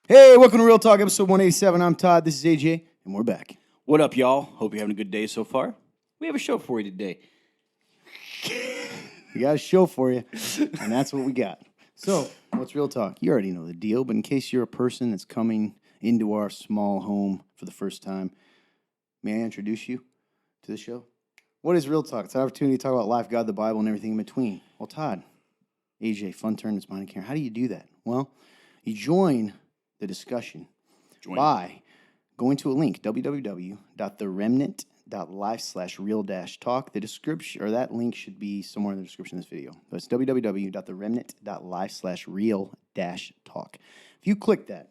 Hey, welcome to Real Talk, episode 187. I'm Todd. This is AJ, and we're back. What up, y'all? Hope you're having a good day so far. We have a show for you today. We got a show for you, and that's what we got. So, what's Real Talk? You already know the deal, but in case you're a person that's coming into our small home for the first time, may I introduce you to the show? What is Real Talk? It's an opportunity to talk about life, God, the Bible, and everything in between. Well, Todd, AJ, fun turn, it's mine and Karen. How do you do that? Well, you join the discussion by going to a link, www.theremnant.life/real-talk. The description, or that link should be somewhere in the description of this video. So it's www.theremnant.life/real-talk. If you click that,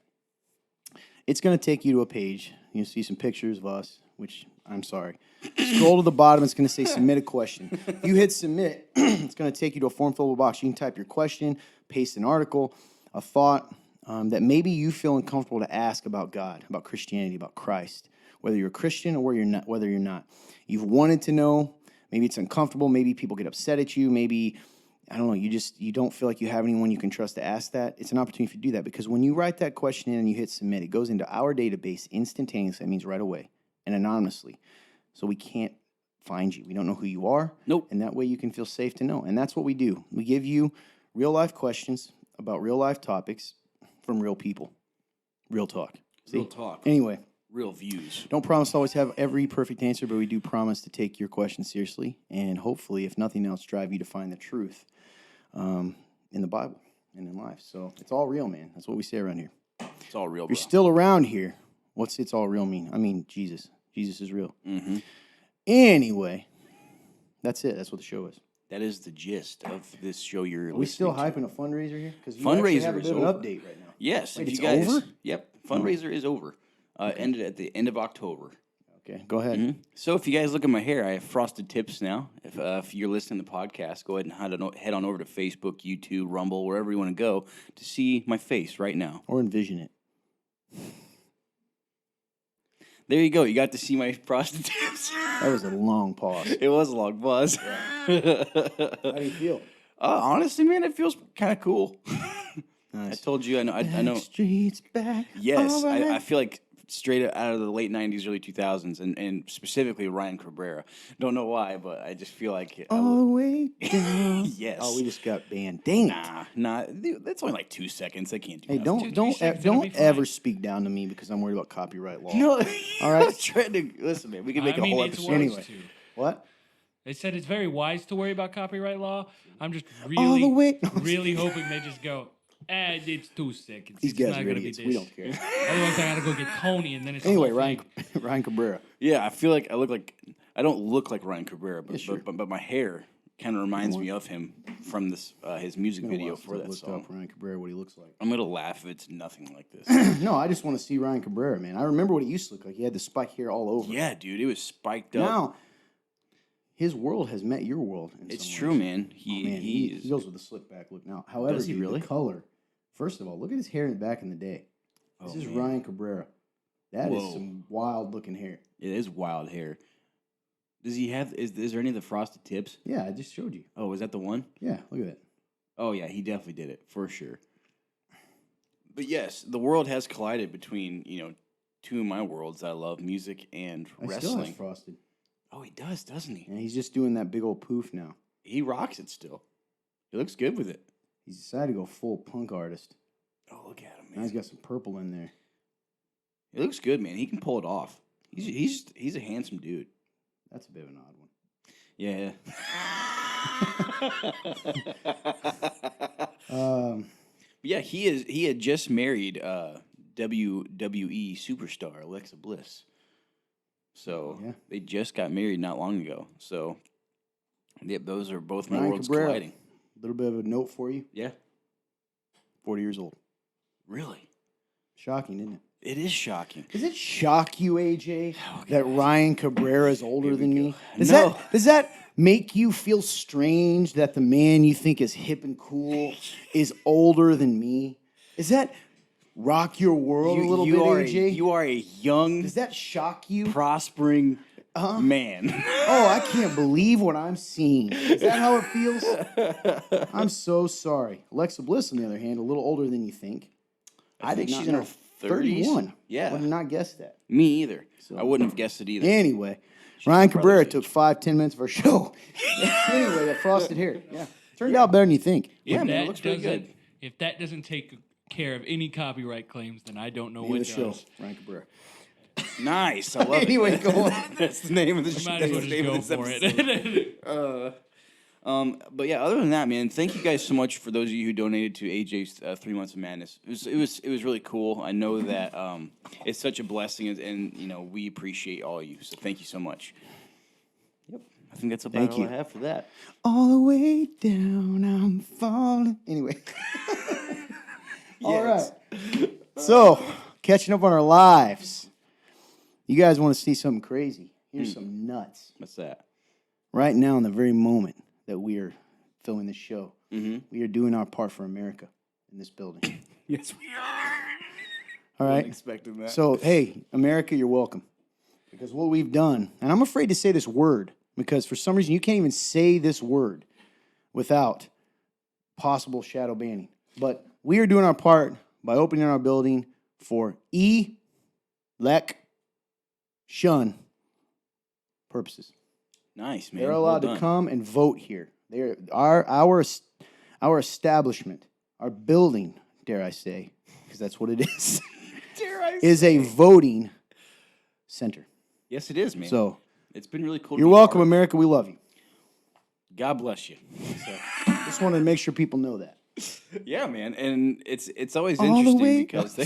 it's going to take you to a page. You'll see some pictures of us, which I'm sorry. Scroll to the bottom. It's going to say submit a question. If you hit submit, it's going to take you to a form fillable box. You can type your question, paste an article, a thought, that maybe you feel uncomfortable to ask about God, about Christianity, about Christ, whether you're a Christian or whether you're not. You've wanted to know. Maybe it's uncomfortable. Maybe people get upset at you. Maybe, I don't know, you don't feel like you have anyone you can trust to ask that. It's an opportunity for you to do that because when you write that question in and you hit submit, it goes into our database instantaneously. That means right away and anonymously. So we can't find you. We don't know who you are. Nope. And that way you can feel safe to know. And that's what we do. We give you real life questions about real life topics from real people. Real talk. See? Real talk. Anyway. Real views. Don't promise to always have every perfect answer, but we do promise to take your questions seriously and hopefully, if nothing else, drive you to find the truth in the Bible and in life. So it's all real, man. That's what we say around here. It's all real, If bro. you're still around here, what's it's all real mean? I mean, Jesus. Jesus is real. Mm-hmm. Anyway, that's it. That's what the show is. That is the gist of this show you're Are we still listening hyping a fundraiser here? Because you Fundraiser actually have a is bit of an over. update right now. Yes. Wait, if it's you guys, over? Yep. Fundraiser is over. Ended at the end of October. Okay, go ahead. Mm-hmm. So if you guys look at my hair, I have frosted tips now. If you're listening to the podcast, go ahead and head on over to Facebook, YouTube, Rumble, wherever you want to go to see my face right now. Or envision it. There you go. You got to see my frosted tips. That was a long pause. It was a long pause. How do you feel? Honestly, man, it feels kind of cool. Nice. I told you, I know. Streets back. Yes, All right. I feel like straight out of the late 90s, early 2000s, and specifically Ryan Cabrera. Don't know why, but I just feel like... All the way down. Yes. Oh, we just got banned. Dang it. Nah, dude, that's only like 2 seconds. I can't do Hey, nothing. don't seconds, it'll be ever fine. speak down to me because I'm worried about copyright law. No, All right. I was trying to... Listen, man, we can make a whole it's episode. wise Anyway. to. What? They said it's very wise to worry about copyright law. I'm just All the way. really hoping they just go, it's 2 seconds. These It's guys not are gonna be idiots. this. We don't care. Otherwise, I gotta go get Tony, and then it's Anyway, the whole thing. Ryan Cabrera. Yeah, I feel like I look like... I don't look like Ryan Cabrera, but, Yeah, sure. but my hair kind of reminds me of him from this his music video for that Looked song. up Ryan Cabrera, what he looks like. I'm going to laugh if it's nothing like this. No, I just want to see Ryan Cabrera, man. I remember what he used to look like. He had the spike hair all over. Yeah, dude, it was spiked up. Now, his world has met your world. It's some true, ways. man. Oh, man, he goes with the slick back look now. However, Does he dude, really? the color. First of all, look at his hair back in the day. This is Ryan Cabrera. That is Whoa. some wild looking hair. It is wild hair. Does he have? Is there any of the frosted tips? Yeah, I just showed you. Oh, is that the one? Yeah, look at that. Oh yeah, he definitely did it for sure. But yes, the world has collided between two of my worlds I love, music and I still wrestling. has frosted. Oh, he does, doesn't he? And he's just doing that big old poof now. He rocks it still. He looks good with it. He's decided to go full punk artist. Oh, look at him, Now he's man. got some purple in there. He looks good, man. He can pull it off. He's a handsome dude. That's a bit of an odd one. Yeah. Yeah, he had just married WWE superstar Alexa Bliss. So Yeah. they just got married not long ago. So yep, those are both my Ryan worlds Cabrera. colliding. A little bit of a note for you. Yeah. 40 years old. Really? Shocking, isn't it? It is shocking. Does it shock you, AJ, that Ryan Cabrera is older Here we than go. me? No. Does that make you feel strange that the man you think is hip and cool is older than me? Does that rock your world a little bit, AJ? You are a young, Does that shock you? prospering man. Oh, I can't believe what I'm seeing. Is that how it feels? I'm so sorry. Alexa Bliss, on the other hand, a little older than you think. I think did not she's in her know. 31. Yeah. Would have not guessed that. Me either. I wouldn't have guessed it either. Anyway, Ryan Cabrera brother's took 5-10 minutes of our show. Anyway, that frosted hair. Yeah. Turned out better than you think. Yeah, If man, it that looks pretty good. doesn't- If that doesn't take care of any copyright claims, then I don't know Name what of the show, does. Ryan Cabrera. Nice. I love Anyway, it. go on. That's the name of the We show. might as well That's the name just of go this for episode. it. But yeah, other than that, man, thank you guys so much for those of you who donated to AJ's 3 months of madness. It was really cool. I know that it's such a blessing, and you know we appreciate all of you. So thank you so much. Yep, I think that's about Thank all you. I have for that. All the way down, I'm falling. Anyway. All right. So, catching up on our lives. You guys want to see something crazy? Here's some nuts. What's that? Right now, in the very moment that we are filming this show, we are doing our part for America in this building. Yes, we are. All right? Expecting that. So, hey, America, you're welcome. Because what we've done, and I'm afraid to say this word, because for some reason you can't even say this word without possible shadow banning. But we are doing our part by opening our building for election purposes. Nice, man. They're Well allowed done. to come and vote here. They're our establishment, our building, dare I say, because that's what it is, is a voting center. Yes, it is, man. So it's been really cool. you're to be welcome, part of. America. We love you. God bless you. Just wanted to make sure people know that. Yeah, man, and it's always All the interesting way- because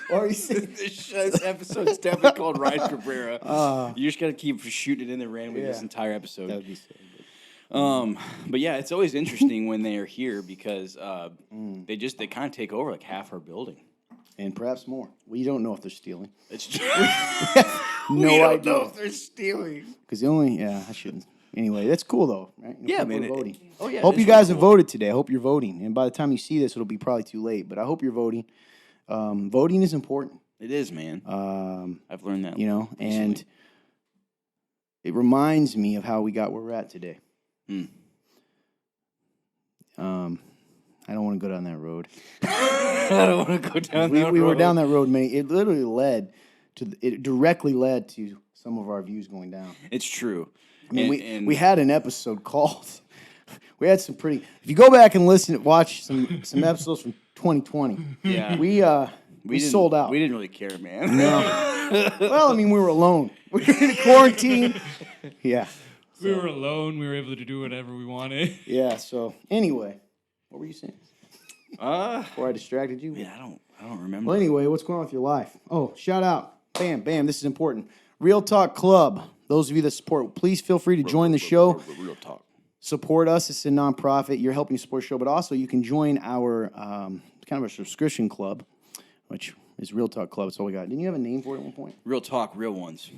Or you say, this episode's definitely called Ryan Cabrera. You just gotta keep shooting it in there randomly this Yeah. entire episode. that would be so good. But yeah, it's always interesting when they are here because they kind of take over like half our building. And perhaps more. We don't know if they're stealing. It's true. No we don't idea. know if they're stealing. Because I shouldn't. Anyway, that's cool though, right? Yeah, People man, are voting. oh, yeah, Hope it you is guys really have cool. voted today. I hope you're voting. And by the time you see this, it'll be probably too late. But I hope you're voting. Voting is important. It is, man. I've learned that. You know, recently. and it reminds me of how we got where we're at today. I don't want to go down that road. I don't want to go down that road. We were down that road, many. It literally led to. It directly led to some of our views going down. It's true. I mean, And- we had an episode called. We had some pretty. If you go back and watch some episodes from 2020. Yeah. We didn't- sold out. We didn't really care, man. Well, I mean, we were alone. We were in quarantine. Yeah. We were alone. We were able to do whatever we wanted. Yeah. So anyway, what were you saying? Man, Before I distracted you. I don't remember. Well, anyway, what's going on with your life? Oh, shout out. Bam, bam. This is important. Real Talk Club. Those of you that support, please feel free to join the show. Real talk. Support us. It's a nonprofit. You're helping support the show, but also you can join our kind of a subscription club, which is Real Talk Club. That's all we got. Didn't you have a name for it at one point? Real talk, real ones.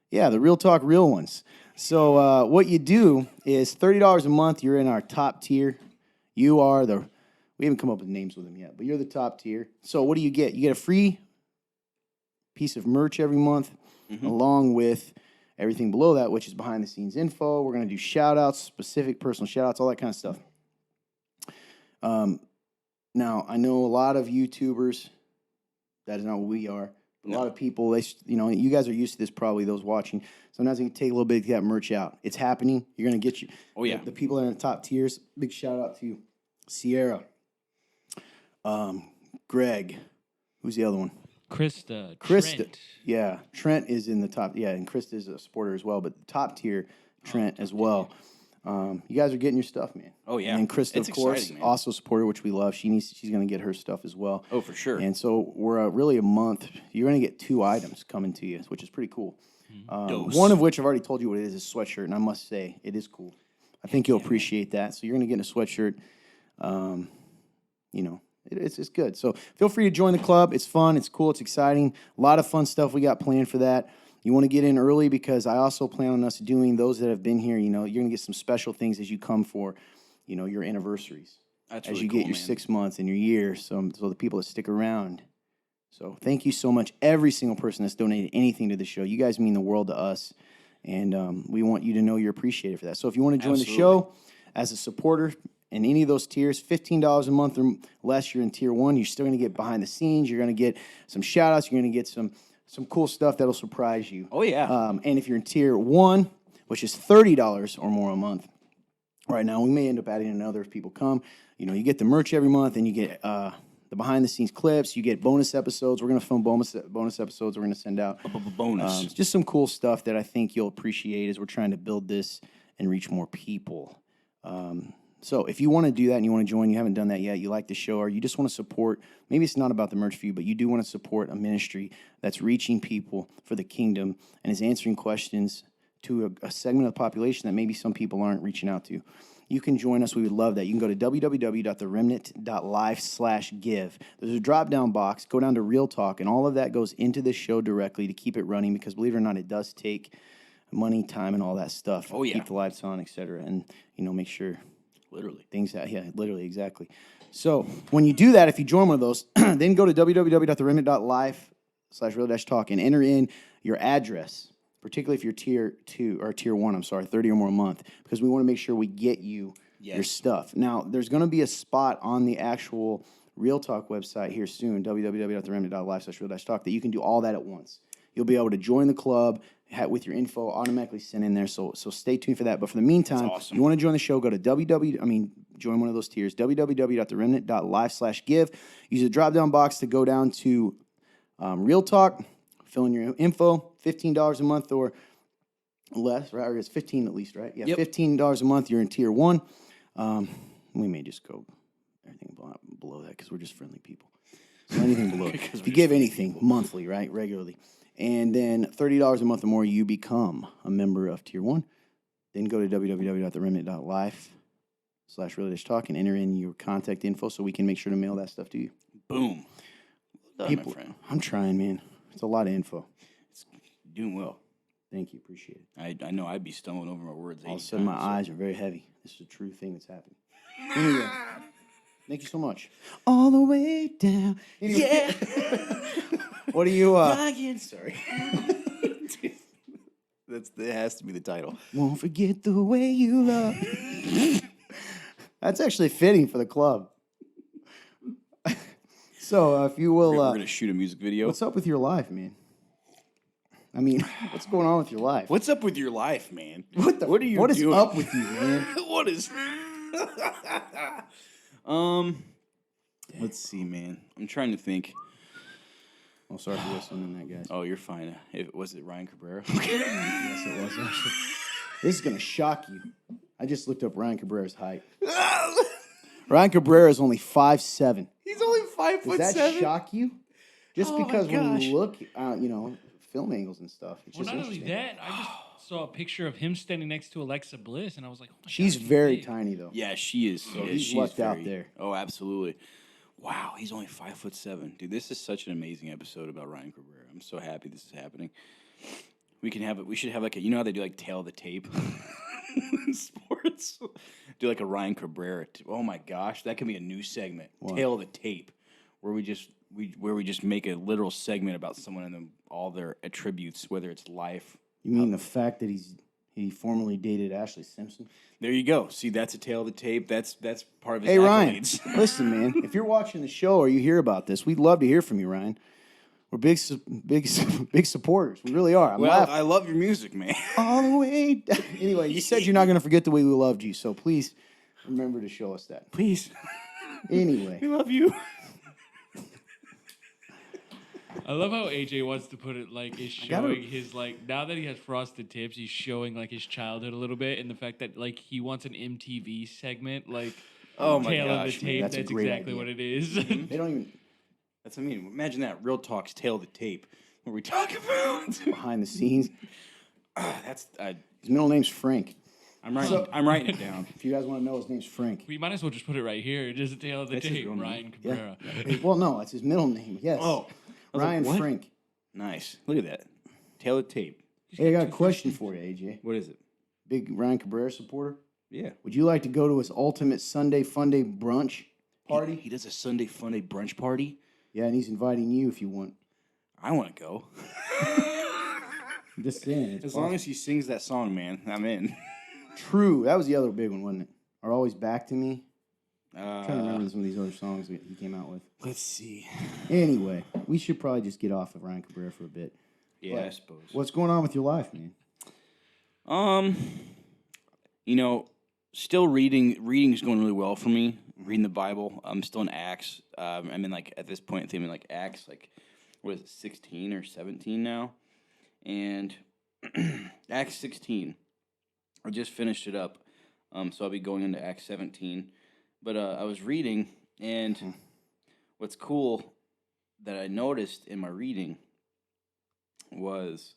Yeah, the Real Talk Real Ones. So what you do is $30 a month. You're in our top tier. You are we haven't come up with names with them yet, but you're the top tier. So what do you get? You get a free piece of merch every month, along with everything below that, which is behind the scenes info. We're going to do shout outs, specific personal shout outs, all that kind of stuff. Now, I know a lot of YouTubers, that is not what we are. A lot of people, you guys are used to this probably, those watching. Sometimes it can take a little bit to get merch out. It's happening. You're going to get you. Oh, yeah. The people that are in the top tiers, big shout out to Sierra, Greg. Who's the other one? Krista. Trent. Yeah, Trent is in the top. Yeah, and Krista is a supporter as well, but the top tier, Trent as well. You guys are getting your stuff, man. Oh, yeah. And then Krista, It's of course, exciting, man. also a supporter, which we love. She's going to get her stuff as well. Oh, for sure. And so we're really a month. You're going to get 2 items coming to you, which is pretty cool. Dose. One of which I've already told you what it is a sweatshirt, and I must say it is cool. I think you'll appreciate that. So you're going to get a sweatshirt. It's good. So feel free to join the club. It's fun. It's cool. It's exciting. A lot of fun stuff we got planned for that. You want to get in early because I also plan on us doing those that have been here. You're going to get some special things as you come for, your anniversaries. That's as really you cool, get your man. 6 months and your year. So the people that stick around. So thank you so much, every single person that's donated anything to the show. You guys mean the world to us, and we want you to know you're appreciated for that. So if you want to join the show as a supporter, in any of those tiers, $15 a month or less, you're in tier 1. You're still going to get behind the scenes. You're going to get some shout outs. You're going to get some cool stuff that'll surprise you. Oh, yeah. And if you're in tier 1, which is $30 or more a month, right now we may end up adding another if people come. You get the merch every month, and you get the behind the scenes clips. You get bonus episodes. We're going to film bonus episodes. We're going to send out bonus. just some cool stuff that I think you'll appreciate as we're trying to build this and reach more people. So if you want to do that and you want to join, you haven't done that yet, you like the show, or you just want to support, maybe it's not about the merch for you, but you do want to support a ministry that's reaching people for the kingdom and is answering questions to a segment of the population that maybe some people aren't reaching out to. You can join us. We would love that. You can go to www.theremnant.life/give. There's a drop-down box. Go down to Real Talk, and all of that goes into the show directly to keep it running because, believe it or not, it does take money, time, and all that stuff. Oh, yeah. Keep the lights on, et cetera, and, make sure Literally. things that, yeah, literally, exactly. So when you do that, if you join one of those, then go to www.theremnant.life/real-talk and enter in your address, particularly if you're tier 1, 30 or more a month, because we want to make sure we get you your stuff. Now, there's going to be a spot on the actual Real Talk website here soon, www.theremnant.life/real-talk, that you can do all that at once. You'll be able to join the club with your info automatically sent in there, so stay tuned for that. But for the meantime, awesome. you want to join the show, go to join one of those tiers, www.theremnant.life/give. Use the drop-down box to go down to Real Talk, fill in your info, $15 a month or less, right? Or it's 15 at least, right? Yeah, yep. $15 a month, you're in tier 1. We may just go everything below that because we're just friendly people. So anything below. If you give anything monthly, right, regularly. And then $30 a month or more, you become a member of tier 1. Then go to www.theremnant.life/real-talk and enter in your contact info so we can make sure to mail that stuff to you. Boom. Well done, my friend. I'm trying, man. It's a lot of info. It's doing well. Thank you. Appreciate it. I know I'd be stumbling over my words. All of a sudden, my eyes are very heavy. This is a true thing that's happening. Anyway, thank you so much. All the way down. Anyway. Yeah. What do you... Ryan. Sorry. That has to be the title. Won't forget the way you love. That's actually fitting for the club. So, if you will... We're going to shoot a music video. What's up with your life, man? I mean, what's going on with your life? What's up with your life, man? What are you doing? What is up with you, man? What is... Let's see, man. I'm trying to think. Oh, sorry for listening to that, guys. Oh, you're fine. Was it Ryan Cabrera? Yes, it was, actually. This is going to shock you. I just looked up Ryan Cabrera's height. Ryan Cabrera is only 5'7". He's only 5'7". Does that shock you? Just Oh, my because when gosh. you look, film angles and stuff, it's Well, just not only interesting. that, I just saw a picture of him standing next to Alexa Bliss, and I was like, oh my She's God, very big. tiny, though. Yeah, she is. So yeah, he's she's lucked out very- there. Oh, absolutely. Wow, he's only 5'7". Dude, this is such an amazing episode about Ryan Cabrera. I'm so happy this is happening. We can have it. We should have how they do like tail of the tape in sports. Do like a Ryan Cabrera. Oh my gosh, that could be a new segment. What? Tail of the tape, where we just make a literal segment about someone and all their attributes, whether it's life. You mean the fact that he formerly dated Ashley Simpson? There you go. See, that's a tail of the tape. That's part of his Hey, Ryan, accolades. listen, man. If you're watching the show or you hear about this, we'd love to hear from you, Ryan. We're big supporters. We really are. I'm Well, laughing. I love your music, man. All the way down. Anyway, you said you're not going to forget the way we loved you, so please remember to show us that. Please. Anyway. We love you. I love how AJ wants to put it like is showing his like now that he has frosted tips, he's showing like his childhood a little bit, and the fact that like he wants an MTV segment like Oh my tail gosh, of the man, tape. that's a That's great exactly idea. what it is. They don't even That's what I mean. Imagine that. Real Talk's tail of the tape. What we talking about? behind the scenes. That's. His middle name's Frank. I'm writing it down. If you guys want to know, his name's Frank. We might as well just put it right here. Just a tail of the That's his tape. real name? Ryan Yeah. Cabrera. Well, no, it's his middle name. Yes. Oh, I was Ryan like, what? Frank. Nice. Look at that. Tail of the tape. Hey, I got a question for you, AJ. What is it? Big Ryan Cabrera supporter. Yeah. Would you like to go to his ultimate Sunday Fun Day brunch party? He does a Sunday Fun Day brunch party. Yeah, and he's inviting you if you want. I want to go. I'm just saying. It's As long as he sings that song, man, I'm in. True. That was the other big one, wasn't it? Are always back to me. I'm trying to remember some of these other songs that he came out with. Let's see. Anyway, we should probably just get off of Ryan Cabrera for a bit. Yeah, But I suppose. What's going on with your life, man? Still reading. Reading's going really well for me. Reading the Bible. I'm still in Acts. I'm in at this point, I'm in Acts, what is it, 16 or 17 now? And Acts 16. I just finished it up. So I'll be going into Acts 17. But I was reading, and what's cool that I noticed in my reading was,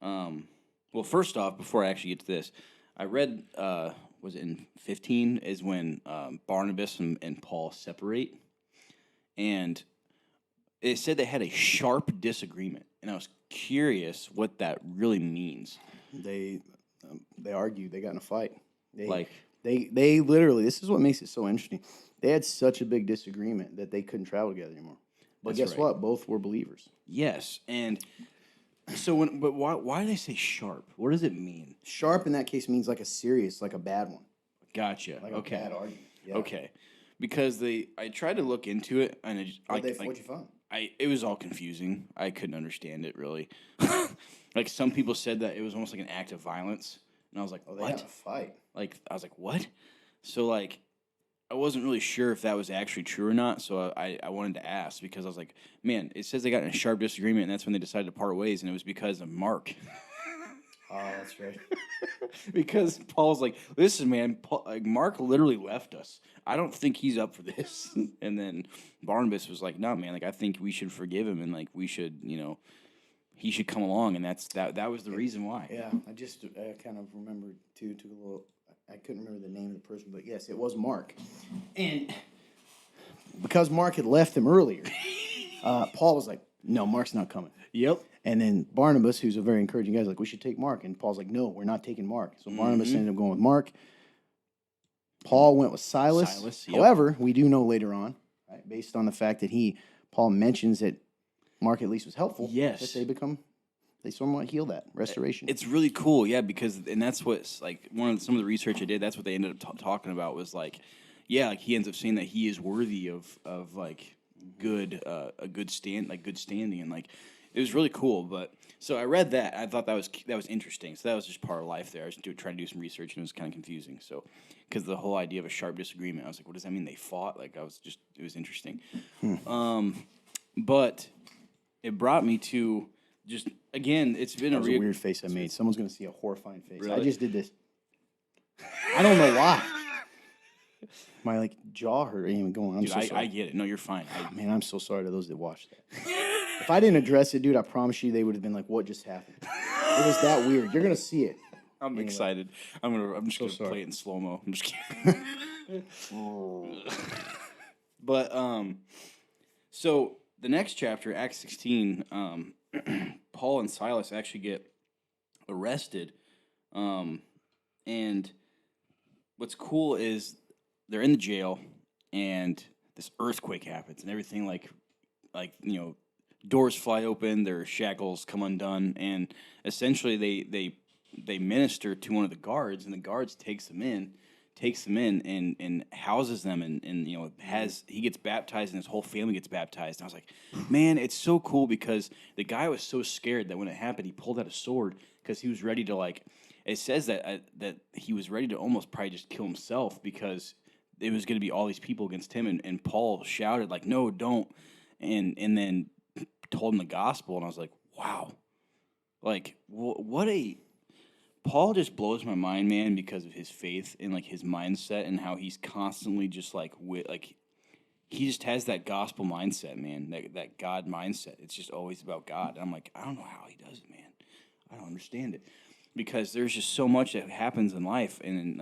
well, first off, before I actually get to this, I read, was it in 15, is when Barnabas and Paul separate, and it said they had a sharp disagreement, and I was curious what that really means. They argued. They got in a fight. They literally, this is what makes it so interesting. They had such a big disagreement that they couldn't travel together anymore. But That's guess right. what? Both were believers. Yes, and so but why do they say sharp? What does it mean? Sharp in that case means like a serious, like a bad one. Gotcha. Like Okay. a bad argument. Yeah. Okay. Because I tried to look into it, and What'd you find? it was all confusing. I couldn't understand it really. Like some people said that it was almost like an act of violence, and I was like, Oh, they what? had a fight. I was like, what? So I wasn't really sure if that was actually true or not. So I wanted to ask because I was like, man, it says they got in a sharp disagreement, and that's when they decided to part ways, and it was because of Mark. Oh, that's right. Because Paul's like, listen, man, Mark literally left us. I don't think he's up for this. And then Barnabas was like, no, man, I think we should forgive him, and we should, he should come along, and that was the reason why. Yeah, I kind of remembered too. Took a little. I couldn't remember the name of the person, but yes, it was Mark. And because Mark had left them earlier, Paul was like, "No, Mark's not coming." Yep. And then Barnabas, who's a very encouraging guy, is like, "We should take Mark." And Paul's like, "No, we're not taking Mark." So Barnabas ended up going with Mark. Paul went with Silas. Yep. However, we do know later on, right, based on the fact that Paul mentions that Mark at least was helpful. Yes. That they somewhat heal that restoration. It's really cool, yeah, because that's what's some of the research I did. That's what they ended up talking about was he ends up saying that he is worthy of good good standing, and it was really cool. But so I read that, I thought that was interesting. So that was just part of life there. I was trying to do some research, and it was kind of confusing. So because the whole idea of a sharp disagreement, I was like, what does that mean? They fought? It was interesting. But it brought me to. Just again, it's been That was a weird face I made. Someone's going to see a horrifying face. Really? I just did this. I don't know why. My jaw hurt. Even going. I'm Dude, so sorry. I get it. No, you're fine. Man, I'm so sorry to those that watched that. If I didn't address it, dude, I promise you they would have been like, "What just happened?" It was that weird. You're gonna see it. I'm excited. I'm just gonna sorry. play it in slow mo. I'm just kidding. But so the next chapter, Acts 16, Paul and Silas actually get arrested, and what's cool is they're in the jail, and this earthquake happens, and everything doors fly open, their shackles come undone, and essentially they minister to one of the guards, and the guards takes them in and houses them, and he gets baptized, and his whole family gets baptized. And I was like, man, it's so cool because the guy was so scared that when it happened, he pulled out a sword because he was ready to it says that he was ready to almost probably just kill himself because it was going to be all these people against him, and Paul shouted no, don't, and then told him the gospel, and I was like, wow, what a Paul just blows my mind, man, because of his faith and his mindset and how he's constantly just he just has that gospel mindset, man, that God mindset. It's just always about God. And I'm like, I don't know how he does it, man. I don't understand it because there's just so much that happens in life, and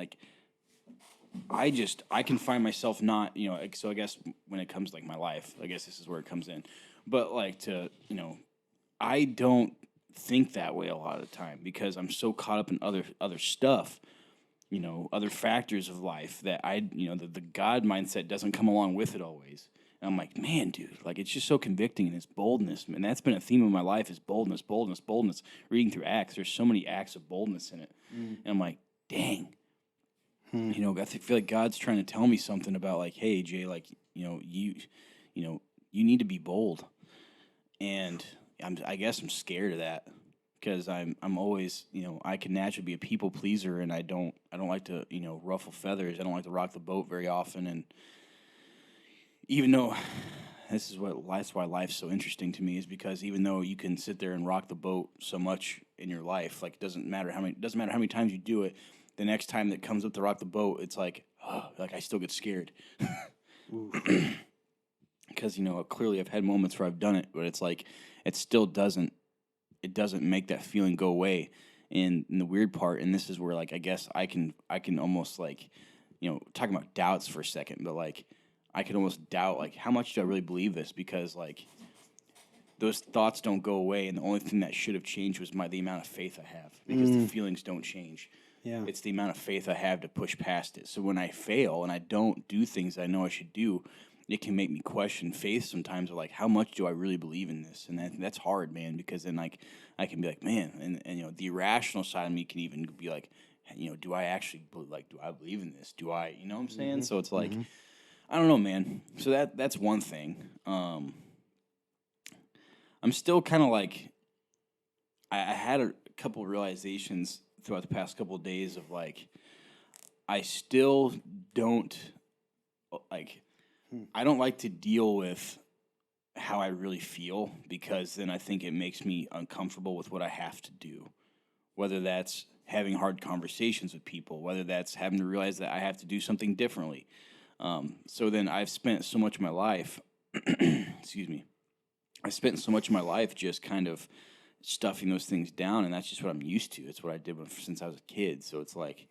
I can find myself not, so I guess when it comes to my life, I guess this is where it comes in, but I don't think that way a lot of the time because I'm so caught up in other stuff, other factors of life that the God mindset doesn't come along with it always. And I'm like, man, dude, it's just so convicting, and it's boldness, and that's been a theme of my life is boldness. Reading through Acts, there's so many acts of boldness in it, and I'm like, dang, You know, I feel like God's trying to tell me something about like, hey, Jay, like, you need to be bold. And I guess I'm scared of that because I'm always, I can naturally be a people pleaser, and I don't like to, ruffle feathers. I don't like to rock the boat very often. And even though that's why life's so interesting to me, is because even though you can sit there and rock the boat so much in your life, like it doesn't matter how many times you do it, the next time that comes up to rock the boat, it's like, oh, like I still get scared. Because clearly I've had moments where I've done it, but it's like it still doesn't make that feeling go away. And the weird part, and this is where like I guess I can almost like talking about doubts for a second, but like I can almost doubt like how much do I really believe this, because like those thoughts don't go away, and the only thing that should have changed was the amount of faith I have, because the feelings don't change. Yeah. It's the amount of faith I have to push past it. So when I fail and I don't do things I know I should do, it can make me question faith sometimes, or like, how much do I really believe in this? And that's hard, man, because then like I can be like, man, and the irrational side of me can even be like, do I actually do I believe in this? Do I, what I'm saying? So it's like, I don't know, man. So that's one thing. I'm still kind of like, I had a couple of realizations throughout the past couple of days of like, I still don't like, I don't like to deal with how I really feel, because then I think it makes me uncomfortable with what I have to do, whether that's having hard conversations with people, whether that's having to realize that I have to do something differently. So then I've spent so much of my life, excuse me, I spent so much of my life just kind of stuffing those things down, and that's just what I'm used to. It's what I did since I was a kid. So it's like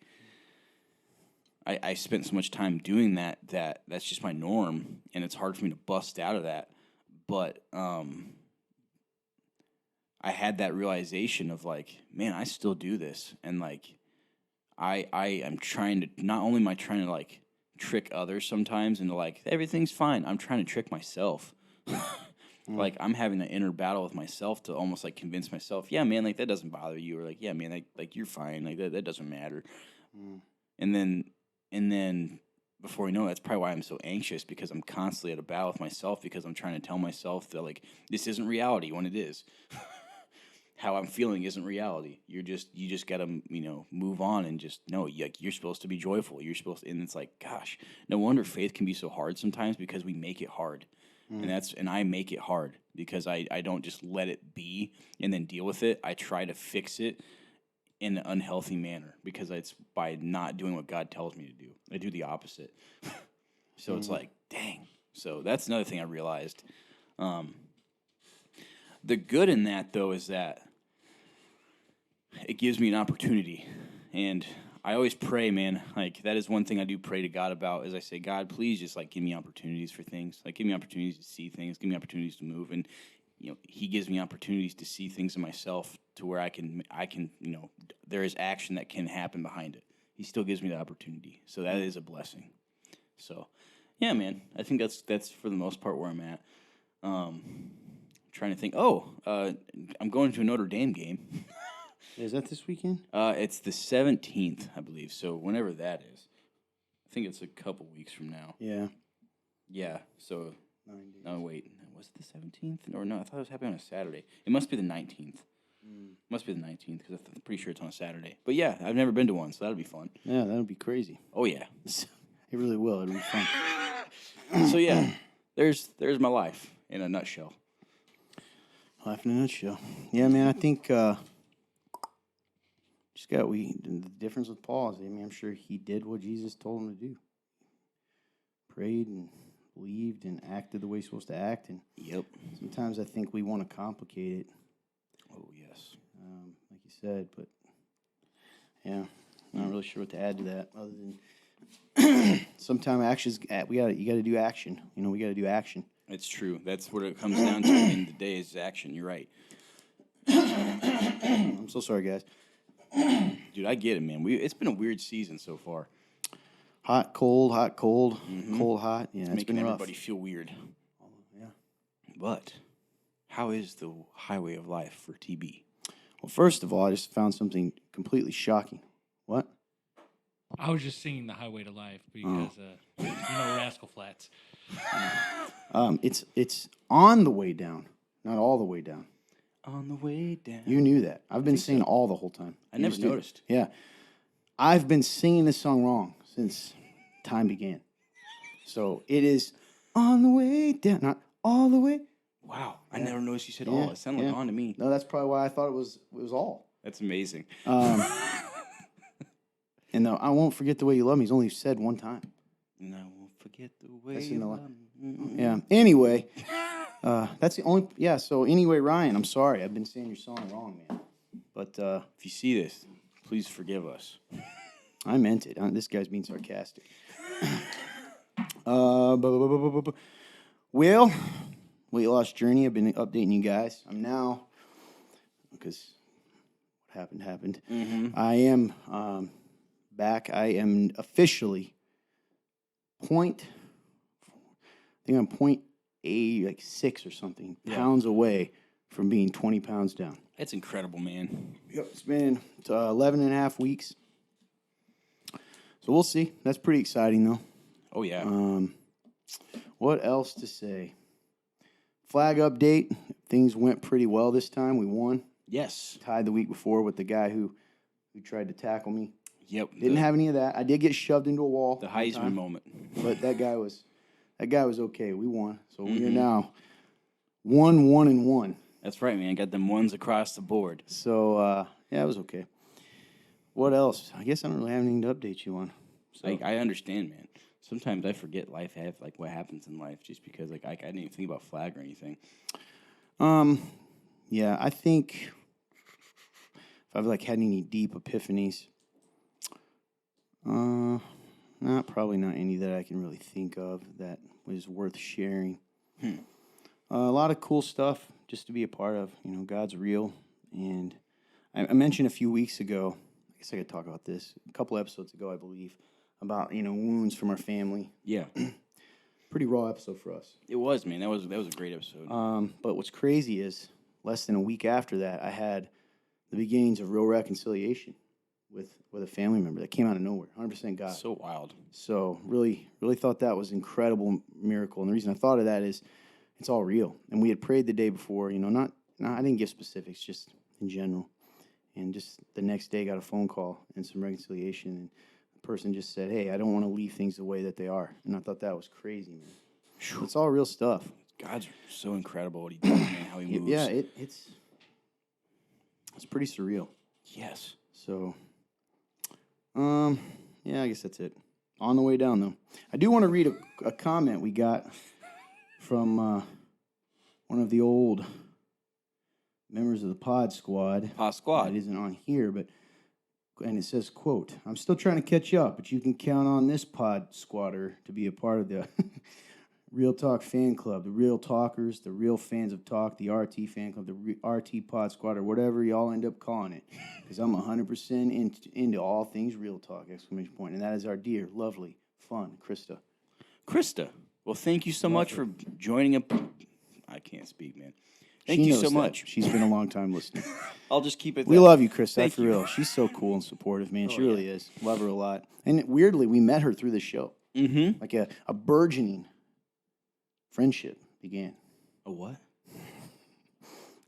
I spent so much time doing that's just my norm, and it's hard for me to bust out of that. But I had that realization of like, man, I still do this, and like I am trying to, not only am I trying to like trick others sometimes into like everything's fine, I'm trying to trick myself. Like I'm having an inner battle with myself to almost like convince myself, yeah, man, like that doesn't bother you, or like, yeah, man, like you're fine, like that doesn't matter. And then before you know it, that's probably why I'm so anxious, because I'm constantly at a battle with myself, because I'm trying to tell myself that like this isn't reality when it is. How I'm feeling isn't reality. You just gotta move on and just know you're supposed to be joyful. You're supposed to, and it's like, gosh, no wonder faith can be so hard sometimes, because we make it hard. And I make it hard because I don't just let it be and then deal with it. I try to fix it in an unhealthy manner, because it's by not doing what God tells me to do. I do the opposite. So it's like, dang. So that's another thing I realized. The good in that, though, is that it gives me an opportunity. And I always pray, man, like that is one thing I do pray to God about, is I say, God, please just like give me opportunities for things. Like give me opportunities to see things, give me opportunities to move. And he gives me opportunities to see things in myself to where I can there is action that can happen behind it. He still gives me the opportunity. So that is a blessing. So yeah, man, I think that's for the most part where I'm at. Trying to think. I'm going to a Notre Dame game. Is that this weekend? It's the 17th, I believe. So whenever that is, I think it's a couple weeks from now. Yeah. Yeah. So. No, wait. Was it the 17th? Or no, I thought it was happening on a Saturday. It must be the 19th. Must be the 19th, because I'm pretty sure it's on a Saturday. But yeah, I've never been to one, so that'll be fun. Yeah, that'll be crazy. Oh yeah. It really will. It'll be fun. So yeah, there's my life in a nutshell. Life in a nutshell. Yeah, man, I think the difference with Paul is, I mean, I'm sure he did what Jesus told him to do. Prayed and believed and acted the way he's supposed to act. And yep. Sometimes I think we want to complicate it. Oh yes. Like you said, but yeah, I'm not really sure what to add to that, other than sometimes you got to do action. We got to do action. It's true. That's what it comes down to at the end of the day, is action. You're right. I'm so sorry, guys. Dude, I get it, man. It's been a weird season so far. Hot, cold, cold, hot. Yeah, it's making been rough. everybody feel weird. Yeah. But how is the highway of life for TB? Well, first of all, I just found something completely shocking. What? I was just singing the Highway to Life because, Rascal Flatts. It's on the way down, not all the way down. On the way down. You knew that. I've been singing all the whole time. I never noticed. Yeah. I've been singing this song wrong since time began. So it is on the way down, not all the way. Wow. I never noticed you said all. It sounded like on to me. No, that's probably why I thought it was all. That's amazing. And no, I won't forget the way you love me. He's only said one time. And I won't forget the way That's you in the love me. Yeah. Anyway, that's the only. Yeah. So anyway, Ryan, I'm sorry. I've been saying your song wrong, man. But If you see this, please forgive us. I meant it. This guy's being sarcastic. Well, weight loss journey. I've been updating you guys. I'm now, because what happened. I am back. I am officially I think I'm 0.6 or something pounds away from being 20 pounds down. That's incredible, man. Yep, it's been 11 and a half weeks. So we'll see. That's pretty exciting, though. Oh, yeah. What else to say? Flag update. Things went pretty well this time. We won. Yes. Tied the week before with the guy who tried to tackle me. Yep. Didn't have any of that. I did get shoved into a wall. The Heisman moment. But that guy was okay. We won. So we are now 1-1-1. That's right, man. Got them ones across the board. So, yeah, it was okay. What else? I guess I don't really have anything to update you on. So. I understand, man. Sometimes I forget what happens in life just because I didn't even think about flag or anything. Yeah, I think if I've had any deep epiphanies, probably not any that I can really think of that was worth sharing. A lot of cool stuff just to be a part of. God's real, and I mentioned a few weeks ago. I guess I could talk about this a couple episodes ago, I believe, about wounds from our family. Yeah, pretty raw episode for us. It was, man. That was a great episode. But what's crazy is less than a week after that, I had the beginnings of real reconciliation with a family member that came out of nowhere. 100% God. So wild. So really, really thought that was an incredible miracle. And the reason I thought of that is it's all real. And we had prayed the day before. I didn't give specifics, just in general. And just the next day, got a phone call and some reconciliation. And the person just said, "Hey, I don't want to leave things the way that they are." And I thought that was crazy, man. It's all real stuff. God's so incredible what he does, man, how he moves. Yeah, it's pretty surreal. Yes. So, yeah, I guess that's it. On the way down, though. I do want to read a comment we got from one of the old members of the Pod Squad. Pod Squad. It isn't on here, and it says, quote, "I'm still trying to catch up, but you can count on this Pod Squatter to be a part of the Real Talk fan club, the Real Talkers, the Real Fans of Talk, the RT fan club, the RT Pod Squad, or whatever y'all end up calling it. Because I'm 100% into all things Real Talk, exclamation point. And that is our dear, lovely, fun Krista. Krista, well, thank you so much for joining up. I can't speak, man. Thank you so much. She's been a long time listening. I'll just keep it. We love you, Krista, for you. real. She's so cool and supportive, man. She really is. Love her a lot. And weirdly, we met her through the show. Mm-hmm. Like a burgeoning friendship began. A what?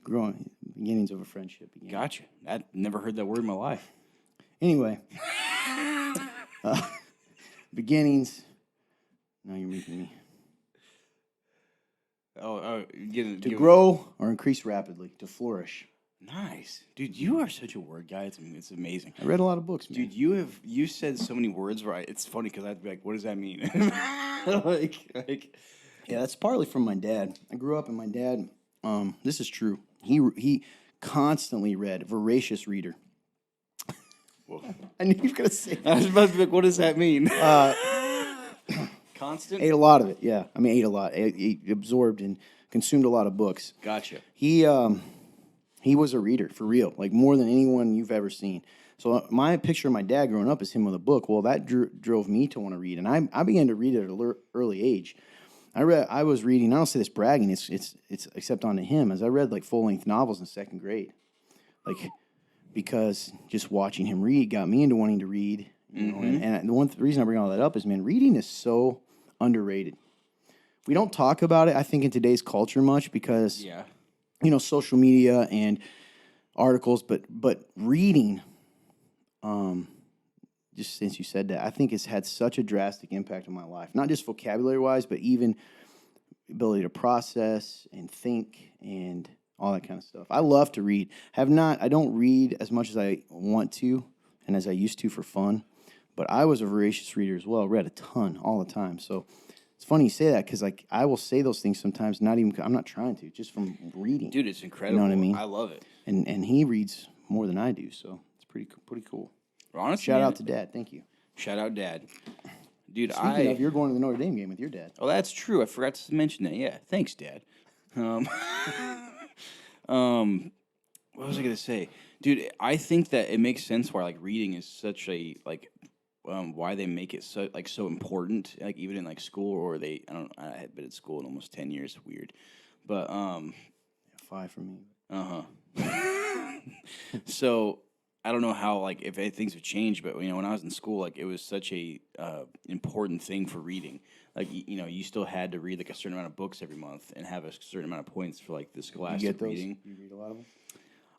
Beginnings of a friendship began. Gotcha. I never heard that word in my life. Anyway, beginnings. Now you're making me. To grow or increase rapidly, to flourish. Nice, dude. You are such a word guy. It's amazing. I read a lot of books, man. Dude, you said so many words right. It's funny because I'd be like, what does that mean? Yeah, that's partly from my dad. I grew up and my dad. This is true. He constantly read, voracious reader. Well, I knew you were gonna say that. I was about to be like, what does that mean? Constant? Ate a lot of it, yeah. I mean, ate a lot. He absorbed and consumed a lot of books. Gotcha. He was a reader, for real, like more than anyone you've ever seen. So my picture of my dad growing up is him with a book. Well, that drove me to want to read, and I began to read at an early age. I was reading, I don't say this bragging, it's except onto him, as I read like full-length novels in second grade. Like, because just watching him read got me into wanting to read. You know? And the reason I bring all that up is, man, reading is so underrated. We don't talk about it, I think, in today's culture much because, you know, social media and articles, but reading, just since you said that, I think it's had such a drastic impact on my life. Not just vocabulary-wise, but even ability to process and think and all that kind of stuff. I love to read. I don't read as much as I want to and as I used to for fun, but I was a voracious reader as well. Read a ton all the time. So it's funny you say that because, like, I will say those things sometimes. I'm not trying to, just from reading. Dude, it's incredible. You know what I mean? I love it. And he reads more than I do, so it's pretty cool. Honestly, Shout out to Dad. Thank you. Shout out, Dad. Dude, Speaking of, you're going to the Notre Dame game with your dad. Oh, that's true. I forgot to mention that. Yeah, thanks, Dad. What was I gonna say, dude? I think that it makes sense why like reading is such a why they make it so important. Like even in like school or I had been at school in almost 10 years. Weird, but 5 for me. So I don't know how like if things have changed, but you know when I was in school, like it was such a important thing for reading. Like you know you still had to read like a certain amount of books every month and have a certain amount of points for like the scholastic reading. You read a lot of them?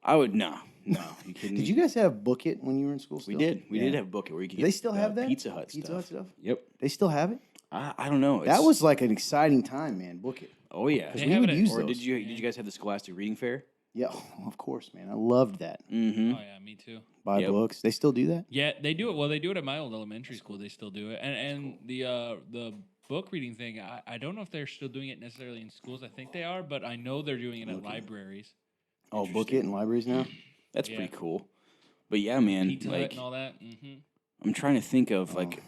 I would no. You kidding me? Did you guys have Book It when you were in school? Still? We did. We did have Book It where you could. Do they still have that? Pizza Hut stuff. Yep. They still have it. I don't know. That was like an exciting time, man. Book It. Oh yeah. They We have would it at- use Or those. did you guys have the Scholastic Reading Fair? Yeah, of course, man. I loved that. Mm-hmm. Oh yeah, me too. Buy books. They still do that? Yeah, they do it. Well, they do it at my old elementary school. They still do it, and the book reading thing. I don't know if they're still doing it necessarily in schools. I think they are, but I know they're doing it at libraries. Oh, Book It in libraries now? That's pretty cool. But yeah, man, Pizza Hut like and all that. Mm-hmm. I'm trying to think of like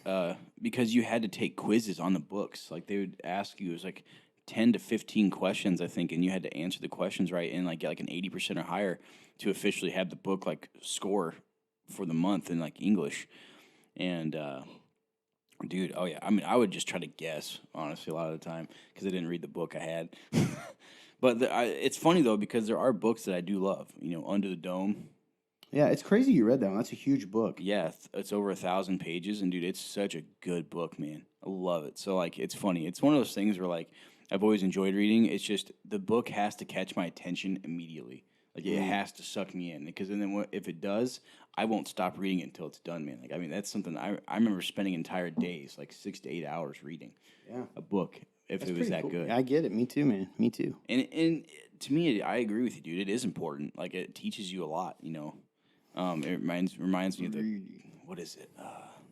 because you had to take quizzes on the books. Like they would ask you, it was like 10 to 15 questions, I think, and you had to answer the questions right and like get like an 80% or higher to officially have the book like score for the month in like English. And dude, oh yeah, I mean, I would just try to guess honestly a lot of the time because I didn't read the book I had. But it's funny though because there are books that I do love. You know, Under the Dome. Yeah, it's crazy you read that one. That's a huge book. Yeah, it's over 1,000 pages, and dude, it's such a good book, man. I love it. So like, it's funny. It's one of those things where like I've always enjoyed reading. It's just the book has to catch my attention immediately. Like it has to suck me in because then if it does, I won't stop reading it until it's done, man. Like I mean, that's something I remember spending entire days, like 6 to 8 hours reading a book if it was that Cool. good. I get it. Me too, man. Me too. And to me, I agree with you, dude. It is important. Like it teaches you a lot, you know. It reminds me of what is it?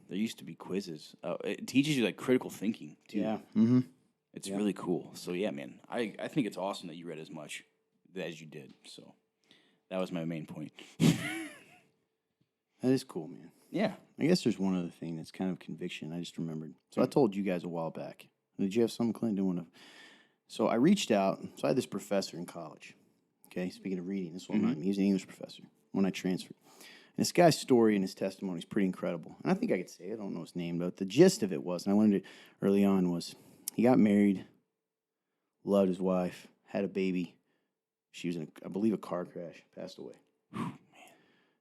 There used to be quizzes. It teaches you like critical thinking too. Yeah. Mm-hmm. It's really cool. So yeah, man, I think it's awesome that you read as much as you did. So that was my main point. That is cool, man. Yeah. I guess there's one other thing that's kind of conviction. I just remembered. So I told you guys a while back. Did you have something, Clint? Didn't want to. So I reached out. So I had this professor in college. Okay, speaking of reading, this one time he was an English professor when I transferred. And this guy's story and his testimony is pretty incredible. And I think I could say it. I don't know his name, but the gist of it was, and I learned it early on, was he got married, loved his wife, had a baby. She was in, I believe, a car crash, passed away. Man.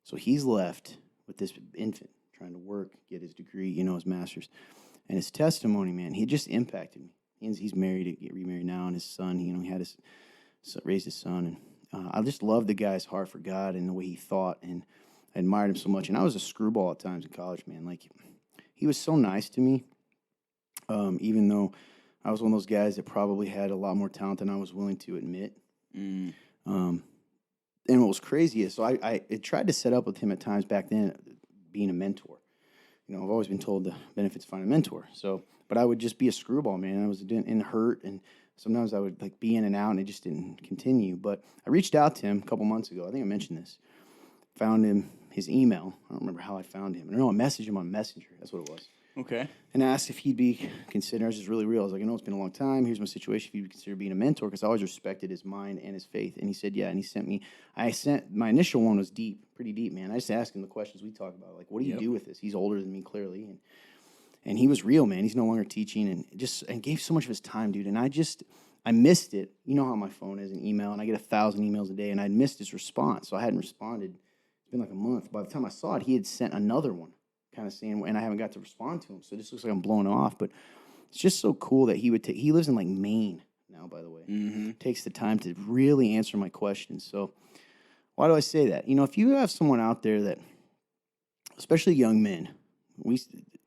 So he's left with this infant, trying to work, get his degree, you know, his master's. And his testimony, man, he just impacted me. He's married, get remarried now, and his son, you know, he had raised his son. And I just loved the guy's heart for God and the way he thought, and I admired him so much. And I was a screwball at times in college, man. Like, he was so nice to me, even though I was one of those guys that probably had a lot more talent than I was willing to admit. And what was crazy is, so I tried to set up with him at times back then, being a mentor. You know, I've always been told the benefits of finding a mentor. So, but I would just be a screwball, man. I was in hurt, and sometimes I would like be in and out, and it just didn't continue. But I reached out to him a couple months ago. I think I mentioned this. Found him, his email. I don't remember how I found him. I know I messaged him on Messenger. That's what it was. Okay. And asked if he'd be considered. I was just really real. I was like, I know it's been a long time. Here's my situation. If you'd consider being a mentor, because I always respected his mind and his faith. And he said, yeah. And he sent me. My initial one was deep, pretty deep, man. I just asked him the questions we talk about, like, what do you do with this? He's older than me, clearly, and he was real, man. He's no longer teaching, and gave so much of his time, dude. And I missed it. You know how my phone is, an email, and I get 1,000 emails a day, and I'd missed his response, so I hadn't responded. It's been like a month. By the time I saw it, he had sent another one, kind of saying, and I haven't got to respond to him. So this looks like I'm blowing off, but it's just so cool that he would take. He lives in like Maine now, by the way. Takes the time to really answer my questions. So why do I say that? If you have someone out there that, especially young men,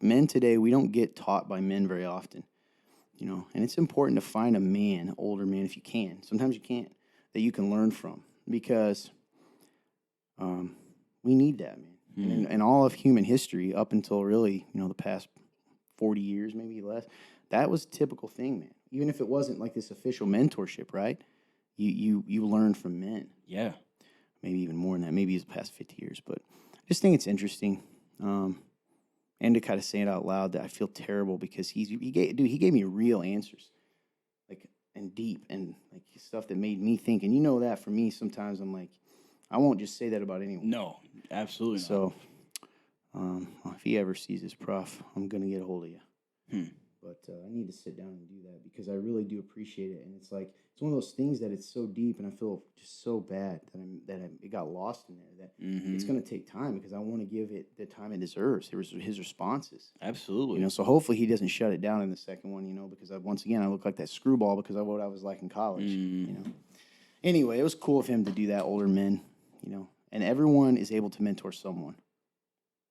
men today, we don't get taught by men very often. And it's important to find a man, older man, if you can. Sometimes you can't, that you can learn from, because we need that, man. And all of human history, up until really, the past 40 years, maybe less, that was a typical thing, man. Even if it wasn't like this official mentorship, right? You learn from men. Yeah. Maybe even more than that. Maybe it's the past 50 years. But I just think it's interesting. And to kind of say it out loud, that I feel terrible because he gave me real answers, like, and deep, and like stuff that made me think. And that for me, sometimes I'm like, I won't just say that about anyone. No, absolutely not. So, if he ever sees this, Prof, I'm gonna get a hold of you. But I need to sit down and do that because I really do appreciate it. And it's like, it's one of those things that it's so deep, and I feel just so bad that it got lost in there. That it's going to take time because I want to give it the time it deserves. His responses. Absolutely. So hopefully he doesn't shut it down in the second one. Because once again I look like that screwball because of what I was like in college. Anyway, it was cool of him to do that. Older men. And everyone is able to mentor someone.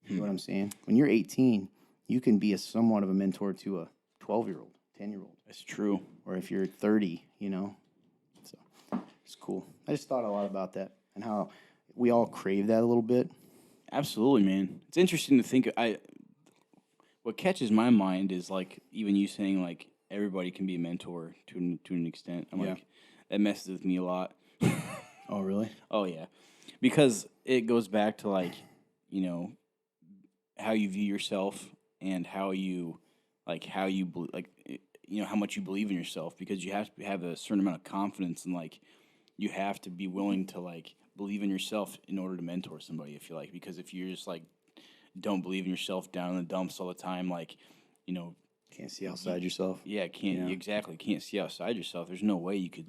You know what I'm saying? When you're 18, you can be somewhat of a mentor to a 12-year-old, 10-year-old. That's true. Or if you're 30, So it's cool. I just thought a lot about that and how we all crave that a little bit. Absolutely, man. It's interesting to think. What catches my mind is like even you saying like everybody can be a mentor to an extent. I'm like, that messes with me a lot. Oh, really? Oh yeah, because it goes back to like how you view yourself and how much you believe in yourself, because you have to have a certain amount of confidence, and like you have to be willing to like believe in yourself in order to mentor somebody, I feel like, because if you're just like don't believe in yourself, down in the dumps all the time, like can't see outside yourself. Can't see outside yourself. There's no way you could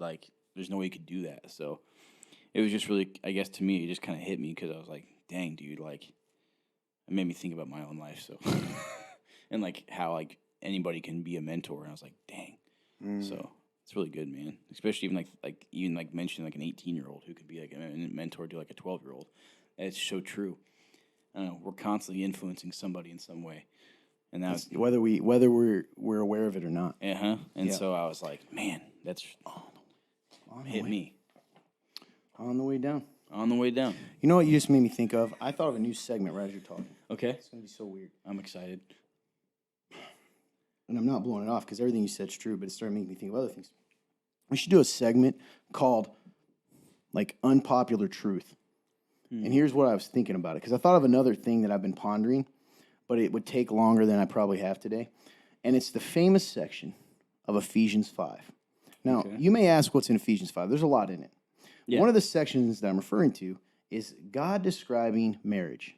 do that. So it was just really, I guess to me, it just kind of hit me because I was like, dang, dude, like it made me think about my own life. So and like how like anybody can be a mentor, and I was like, dang. So it's really good, man. Especially even like mentioning like an 18-year-old who could be like a mentor to like a 12-year-old. It's so true. I don't know, we're constantly influencing somebody in some way, and that's whether we're aware of it or not. And so I was like, man, that's hit me on the way down. On the way down. You know what you just made me think of? I thought of a new segment right as you're talking. Okay. It's gonna be so weird. I'm excited. And I'm not blowing it off because everything you said is true, but it started making me think of other things. We should do a segment called, like, Unpopular Truth. And here's what I was thinking about it, because I thought of another thing that I've been pondering, but it would take longer than I probably have today. And it's the famous section of Ephesians 5. Now, you may ask what's in Ephesians 5. There's a lot in it. Yeah. One of the sections that I'm referring to is God describing marriage.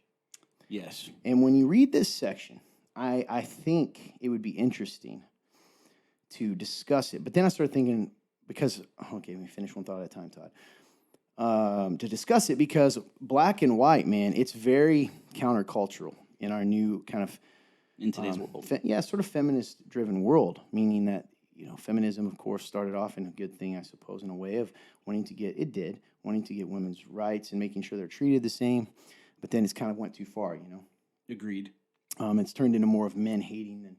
Yes. And when you read this section, I think it would be interesting to discuss it. But then I started thinking, let me finish one thought at a time, Todd. To discuss it, because black and white, man, it's very countercultural in our new kind of... in today's world. Sort of feminist-driven world, meaning that, feminism, of course, started off in a good thing, I suppose, in a way of wanting to get women's rights and making sure they're treated the same. But then it's kind of went too far, Agreed. It's turned into more of men hating.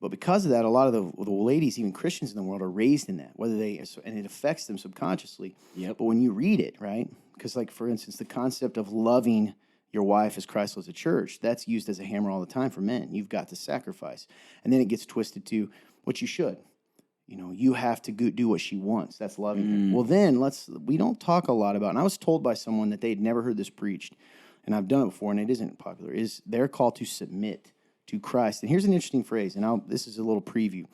But because of that, a lot of the ladies, even Christians in the world, are raised in that, and it affects them subconsciously. Yep. But when you read it, right, because like, for instance, the concept of loving your wife as Christ loves the church, that's used as a hammer all the time for men. You've got to sacrifice. And then it gets twisted to what you should. You have to do what she wants. That's loving her. Well, then we don't talk a lot about, and I was told by someone that they'd never heard this preached, and I've done it before, and it isn't popular, is they're called to submit to Christ. And here's an interesting phrase, and this is a little preview.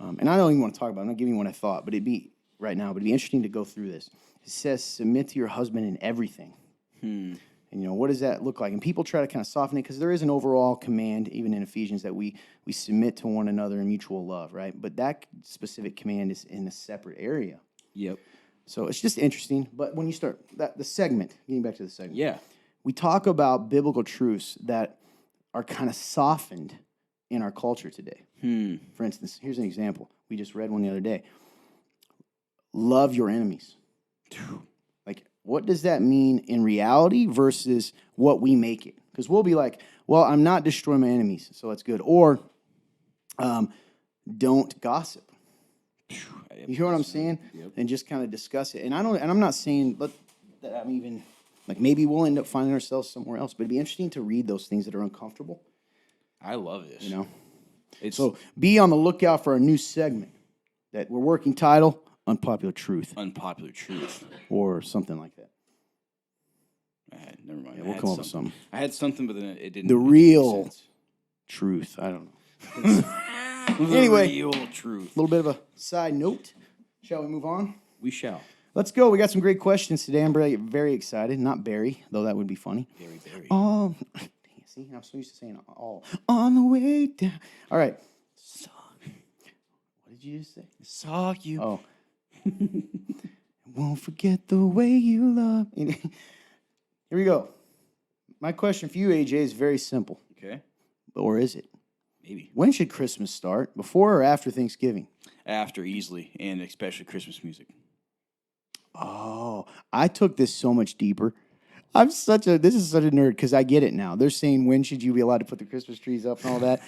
And I don't even want to talk about it. I'm not giving you what I thought, but it'd be interesting to go through this. It says, submit to your husband in everything. And, what does that look like? And people try to kind of soften it because there is an overall command, even in Ephesians, that we submit to one another in mutual love, right? But that specific command is in a separate area. Yep. So it's just interesting. But when you start, the segment, getting back to the segment. Yeah. We talk about biblical truths that are kind of softened in our culture today. For instance, here's an example. We just read one the other day. Love your enemies. Like, what does that mean in reality versus what we make it? Because we'll be like, well, I'm not destroying my enemies, so that's good. Or don't gossip. You hear what I'm saying? Yep. And just kind of discuss it. And I'm not saying that I'm even like maybe we'll end up finding ourselves somewhere else, but it'd be interesting to read those things that are uncomfortable. I love this. You know? So be on the lookout for a new segment that we're working title, Unpopular Truth. Unpopular Truth. Or something like that. Never mind. Yeah, we'll come up with something. I had something, but then it didn't. The real truth. I don't know. Anyway, real truth. A little bit of a side note. Shall we move on? We shall. Let's go. We got some great questions today. I'm very, very excited. Not Barry, though that would be funny. Very. See, I'm so used to saying all. On the way down. All right. What did you just say? Saw you. Oh. Won't forget the way you love. Here we go. My question for you, AJ, is very simple. Okay. Or is it? Maybe. When should Christmas start? Before or after Thanksgiving? After, easily, and especially Christmas music. Oh, I took this so much deeper. This is such a nerd because I get it now. They're saying when should you be allowed to put the Christmas trees up and all that.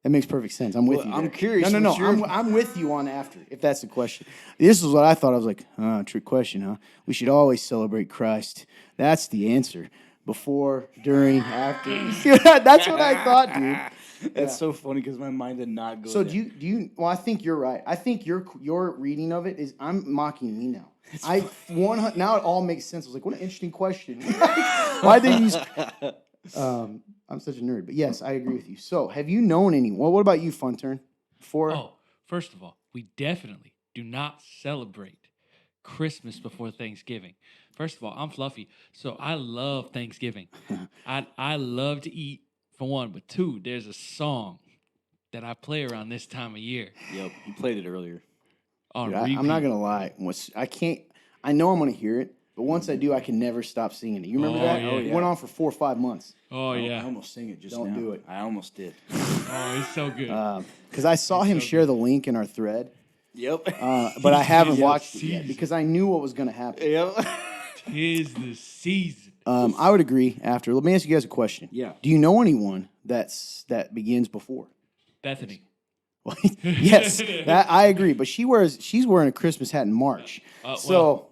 That makes perfect sense. I'm with you. I'm there. curious. No. I'm with you on after, if that's the question. This is what I thought. I was like, trick question, huh? We should always celebrate Christ. That's the answer. Before, during, after. That's what I thought, dude. That's so funny because my mind did not go So there. do you? Well, I think you're right. I think your reading of it is. I'm mocking me now. Now it all makes sense. I was like, what an interesting question. Why they use? I'm such a nerd, but yes, I agree with you. So, have you known anyone? Well, what about you, Fun Turn? First of all, we definitely do not celebrate Christmas before Thanksgiving. First of all, I'm fluffy, so I love Thanksgiving. I love to eat, for one, but two, there's a song that I play around this time of year. Yep, you played it earlier. On Dude, repeat. I'm not gonna lie. I can't. I know I'm gonna hear it, but once I do, I can never stop singing it. You remember that? yeah. It went on for 4 or 5 months. Oh, I yeah. almost sang it just Don't now. do it. I almost did. Oh, it's so good. Because I saw him share the link in our thread, Yep. but I haven't Yeah, watched it yet season. because I knew what was gonna happen. Yep. 'Tis the season. I would agree. After, let me ask you guys a question. Yeah. Do you know anyone that begins before? Bethany. Well, yes, that I agree. But she's wearing a Christmas hat in March. Also,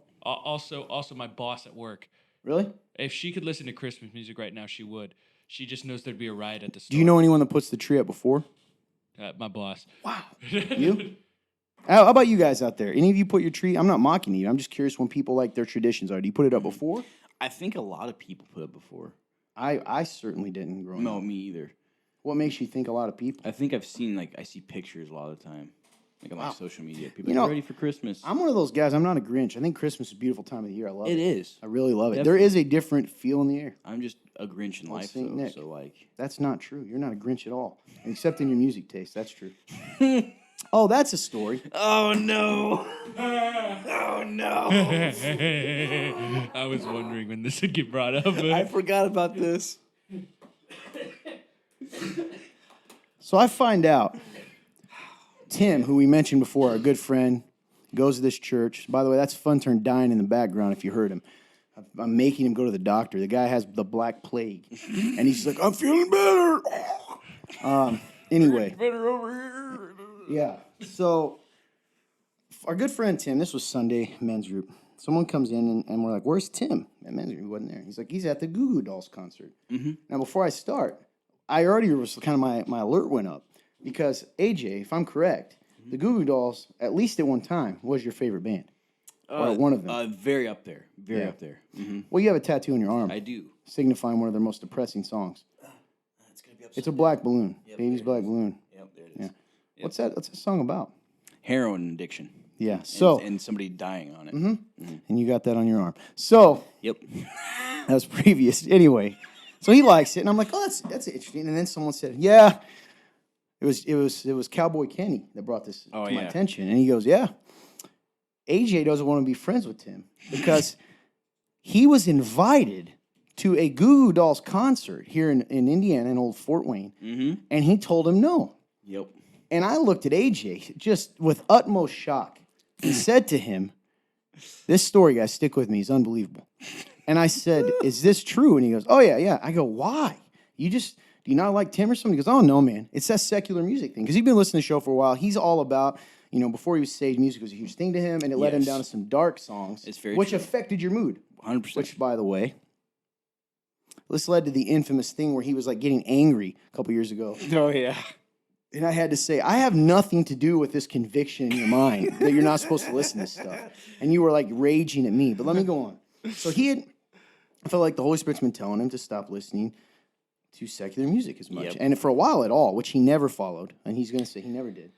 my boss at work. Really? If she could listen to Christmas music right now, she would. She just knows there'd be a riot at the store. Do you know anyone that puts the tree up before? My boss. Wow. You? How about you guys out there? Any of you put your tree? I'm not mocking you. I'm just curious when people like their traditions are. Do you put it up before? I think a lot of people put it before. I certainly didn't growing up. No, me either. What makes you think a lot of people? I think I see pictures a lot of the time. Like on my social media. People You are know, ready for Christmas. I'm one of those guys. I'm not a Grinch. I think Christmas is a beautiful time of the year. I love it. It is. I really love it. Definitely. There is a different feel in the air. I'm just a Grinch in life, Saint though. Nick. So, like. That's not true. You're not a Grinch at all, except in your music taste. That's true. Oh, that's a story. Oh, no. Oh, no. I was wondering when this would get brought up. I forgot about this. So I find out Tim, who we mentioned before, our good friend, goes to this church. By the way, that's Fun Turn dying in the background if you heard him. I'm making him go to the doctor. The guy has the Black Plague. And he's like, I'm feeling better. Anyway. Better over here. Yeah. So our good friend Tim, this was Sunday men's group. Someone comes in and we're like, where's Tim? At men's group, he wasn't there. He's like, he's at the Goo Goo Dolls concert. Mm-hmm. Now, before I start, I already was kind of my alert went up. Because AJ, if I'm correct, the Goo Goo Dolls, at least at one time, was your favorite band. Or one of them. Very up there. Very Yeah. up there. Mm-hmm. Well, you have a tattoo on your arm. I do. Signifying one of their most depressing songs. It's going to be upside It's a black balloon. Yep, Baby's there it black balloon. Yep, there it is. Yeah. Yep. What's that song about? Heroin addiction. Yeah. So, And somebody dying on it. and you got that on your arm. So, Yep. that was previous. Anyway, so he likes it, and I'm like, oh, that's interesting. And then someone said, yeah, it was Cowboy Kenny that brought this to my attention. And he goes, yeah, AJ doesn't want to be friends with Tim because he was invited to a Goo Goo Dolls concert here in Indiana, in old Fort Wayne, and he told him no. Yep. And I looked at AJ just with utmost shock and said to him, this story, guys, stick with me. It's unbelievable. And I said, is this true? And he goes, oh, yeah. I go, why? Do you not like Tim or something? He goes, oh, no, man. It's that secular music thing. Because he's been listening to the show for a while. He's all about, before he was stage, music was a huge thing to him, and it led him down to some dark songs, which affected your mood. 100%. Which, by the way, this led to the infamous thing where he was like getting angry a couple years ago. Oh, yeah. And I had to say, I have nothing to do with this conviction in your mind that you're not supposed to listen to this stuff. And you were like raging at me. But let me go on. So I felt like the Holy Spirit's been telling him to stop listening to secular music as much. Yep. And for a while at all, which he never followed. And he's going to say he never did.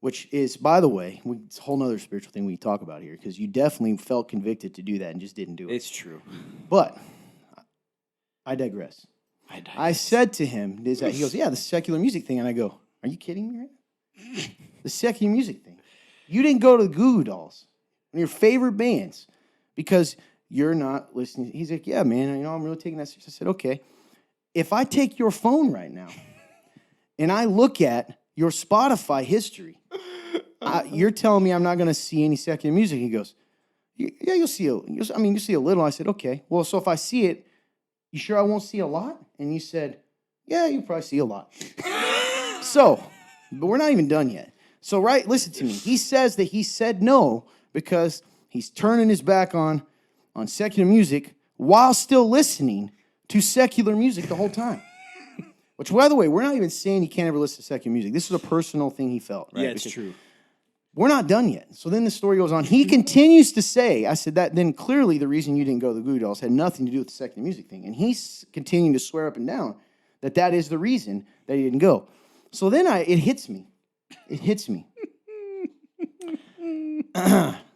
Which is, by the way, it's a whole other spiritual thing we talk about here. Because you definitely felt convicted to do that and just didn't do it. It's true. But I digress. I said to him, he goes, yeah, the secular music thing. And I go, are you kidding me right now? The secular music thing. You didn't go to the Goo Goo Dolls, one of your favorite bands, because you're not listening. He's like, yeah, man, I'm really taking that serious. I said, okay. If I take your phone right now and I look at your Spotify history, you're telling me I'm not going to see any secular music. He goes, yeah, you'll see a little. I said, okay. Well, so if I see it, you sure I won't see a lot? And you said, yeah, you'll probably see a lot. But we're not even done yet. So, listen to me. He says that he said no because he's turning his back on secular music while still listening to secular music the whole time. Which, by the way, we're not even saying he can't ever listen to secular music. This is a personal thing he felt, right? Yeah, it's true. We're not done yet. So then the story goes on. He continues to say, I said, that then clearly the reason you didn't go to the Goo Goo Dolls had nothing to do with the secular music thing. And he's continuing to swear up and down that is the reason that he didn't go. So then it hits me. It hits me.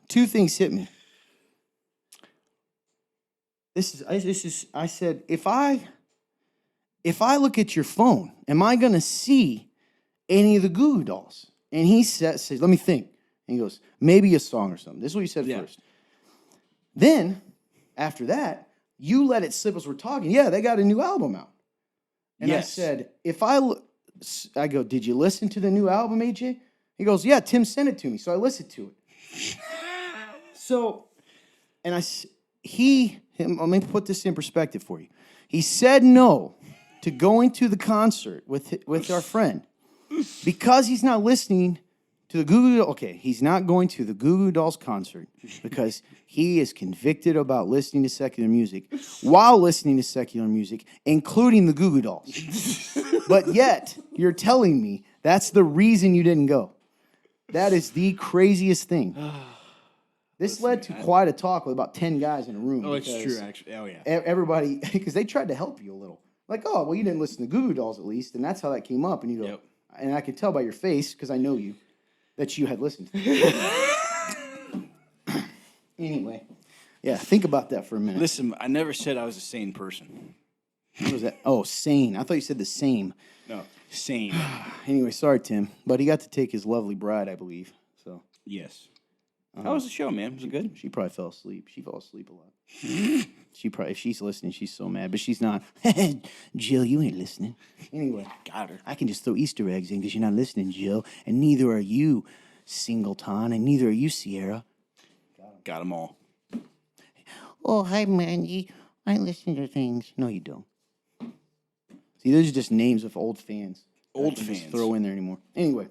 Two things hit me. I said, if I look at your phone, am I going to see any of the Goo Goo Dolls? And he says, let me think. And he goes, maybe a song or something. This is what he said first. Then, after that, you let it slip as we're talking. Yeah, they got a new album out. And I said, I go, did you listen to the new album, AJ? He goes, yeah, Tim sent it to me. So I listened to it. Let me put this in perspective for you. He said no to going to the concert with our friend. Because he's not listening to the Goo Goo Dolls. Okay, he's not going to the Goo Goo Dolls concert because he is convicted about listening to secular music while listening to secular music, including the Goo Goo Dolls. But yet, you're telling me that's the reason you didn't go. That is the craziest thing. This led to quite a talk with about 10 guys in a room. Oh, it's true, actually. Oh, yeah. Everybody, because they tried to help you a little. Like, oh, well, you didn't listen to Goo Goo Dolls at least, and that's how that came up. And you go, yep. And I could tell by your face, because I know you, that you had listened to it. Anyway, yeah, think about that for a minute. Listen, I never said I was a sane person. What was that? Oh, sane. I thought you said the same. No, sane. Anyway, sorry, Tim. But he got to take his lovely bride, I believe. So Yes. How was the show, man? Was it good? she probably fell asleep. She fell asleep a lot. If she's listening, she's so mad. But she's not. Jill, you ain't listening. Anyway, Got her. I can just throw Easter eggs in because you're not listening, Jill. And neither are you, Singleton. And neither are you, Sierra. Got them all. Oh, hi, Mandy. I listen to things. No, you don't. See, those are just names of old fans. Old I can just fans. throw in there anymore. Anyway.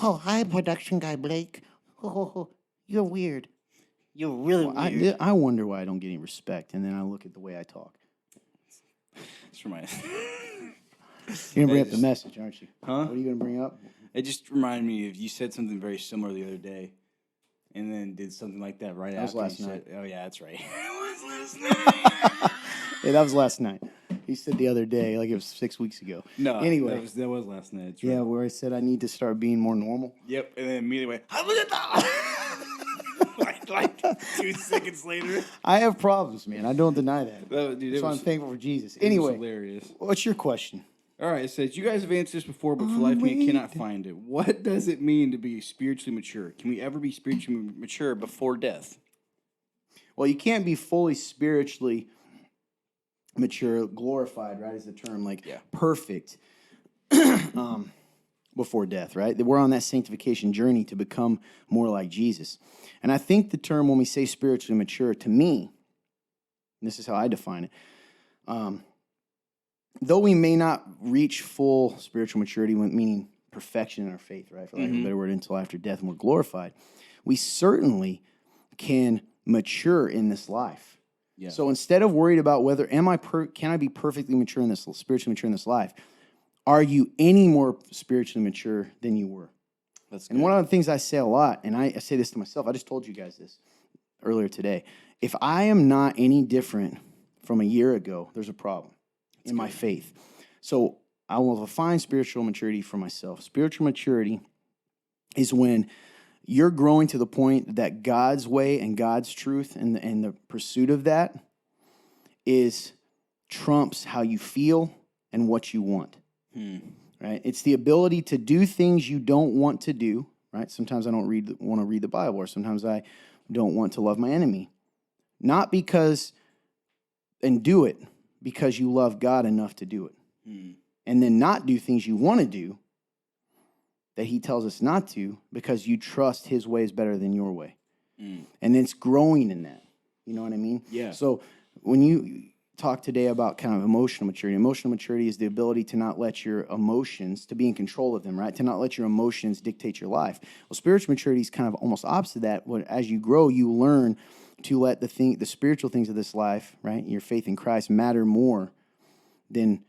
Oh, hi, production guy Blake. Oh, you're weird. You're really weird. I wonder why I don't get any respect, and then I look at the way I talk. That's for my... You're going to bring up the message, aren't you? Huh? What are you going to bring up? It just reminded me of you said something very similar the other day, and then did something like that right That was after last you night. said, oh, yeah, that's right. It was last night. Yeah, that was last night. He said the other day, like it was 6 weeks ago. No, Anyway. that was last night. That's Yeah, right. where I said I need to start being more normal. Yep, and then immediately went, like 2 seconds later. I have problems, man. I don't deny that. Dude, So I'm thankful for Jesus. it was Anyway, hilarious. what's your question? All right, it says, you guys have answered this before, but for life me, I cannot find it. What does it mean to be spiritually mature? Can we ever be spiritually mature before death? Well, you can't be fully spiritually mature, glorified, right, is the term, like perfect before death, right? That we're on that sanctification journey to become more like Jesus. And I think the term, when we say spiritually mature, to me, and this is how I define it, though we may not reach full spiritual maturity, meaning perfection in our faith, right, for lack of a better word, until after death and we're glorified, we certainly can mature in this life. Yeah. So instead of worried about whether can I be perfectly mature in this, spiritually mature in this life, are you any more spiritually mature than you were? That's good. And one of the things I say a lot, and I say this to myself, I just told you guys this earlier today. If I am not any different from a year ago, there's a problem in my faith. So I will define spiritual maturity for myself. Spiritual maturity is when you're growing to the point that God's way and God's truth and the pursuit of that is trumps how you feel and what you want. Right? It's the ability to do things you don't want to do. Right? Sometimes I don't want to read the Bible, or sometimes I don't want to love my enemy. Not because, and do it because you love God enough to do it. And then not do things you want to do that he tells us not to because you trust his way is better than your way. And it's growing in that. You know what I mean? Yeah. So when you talk today about kind of emotional maturity is the ability to not let your emotions, to be in control of them, right? To not let your emotions dictate your life. Well, spiritual maturity is kind of almost opposite of that. As you grow, you learn to let the spiritual things of this life, right, your faith in Christ, matter more than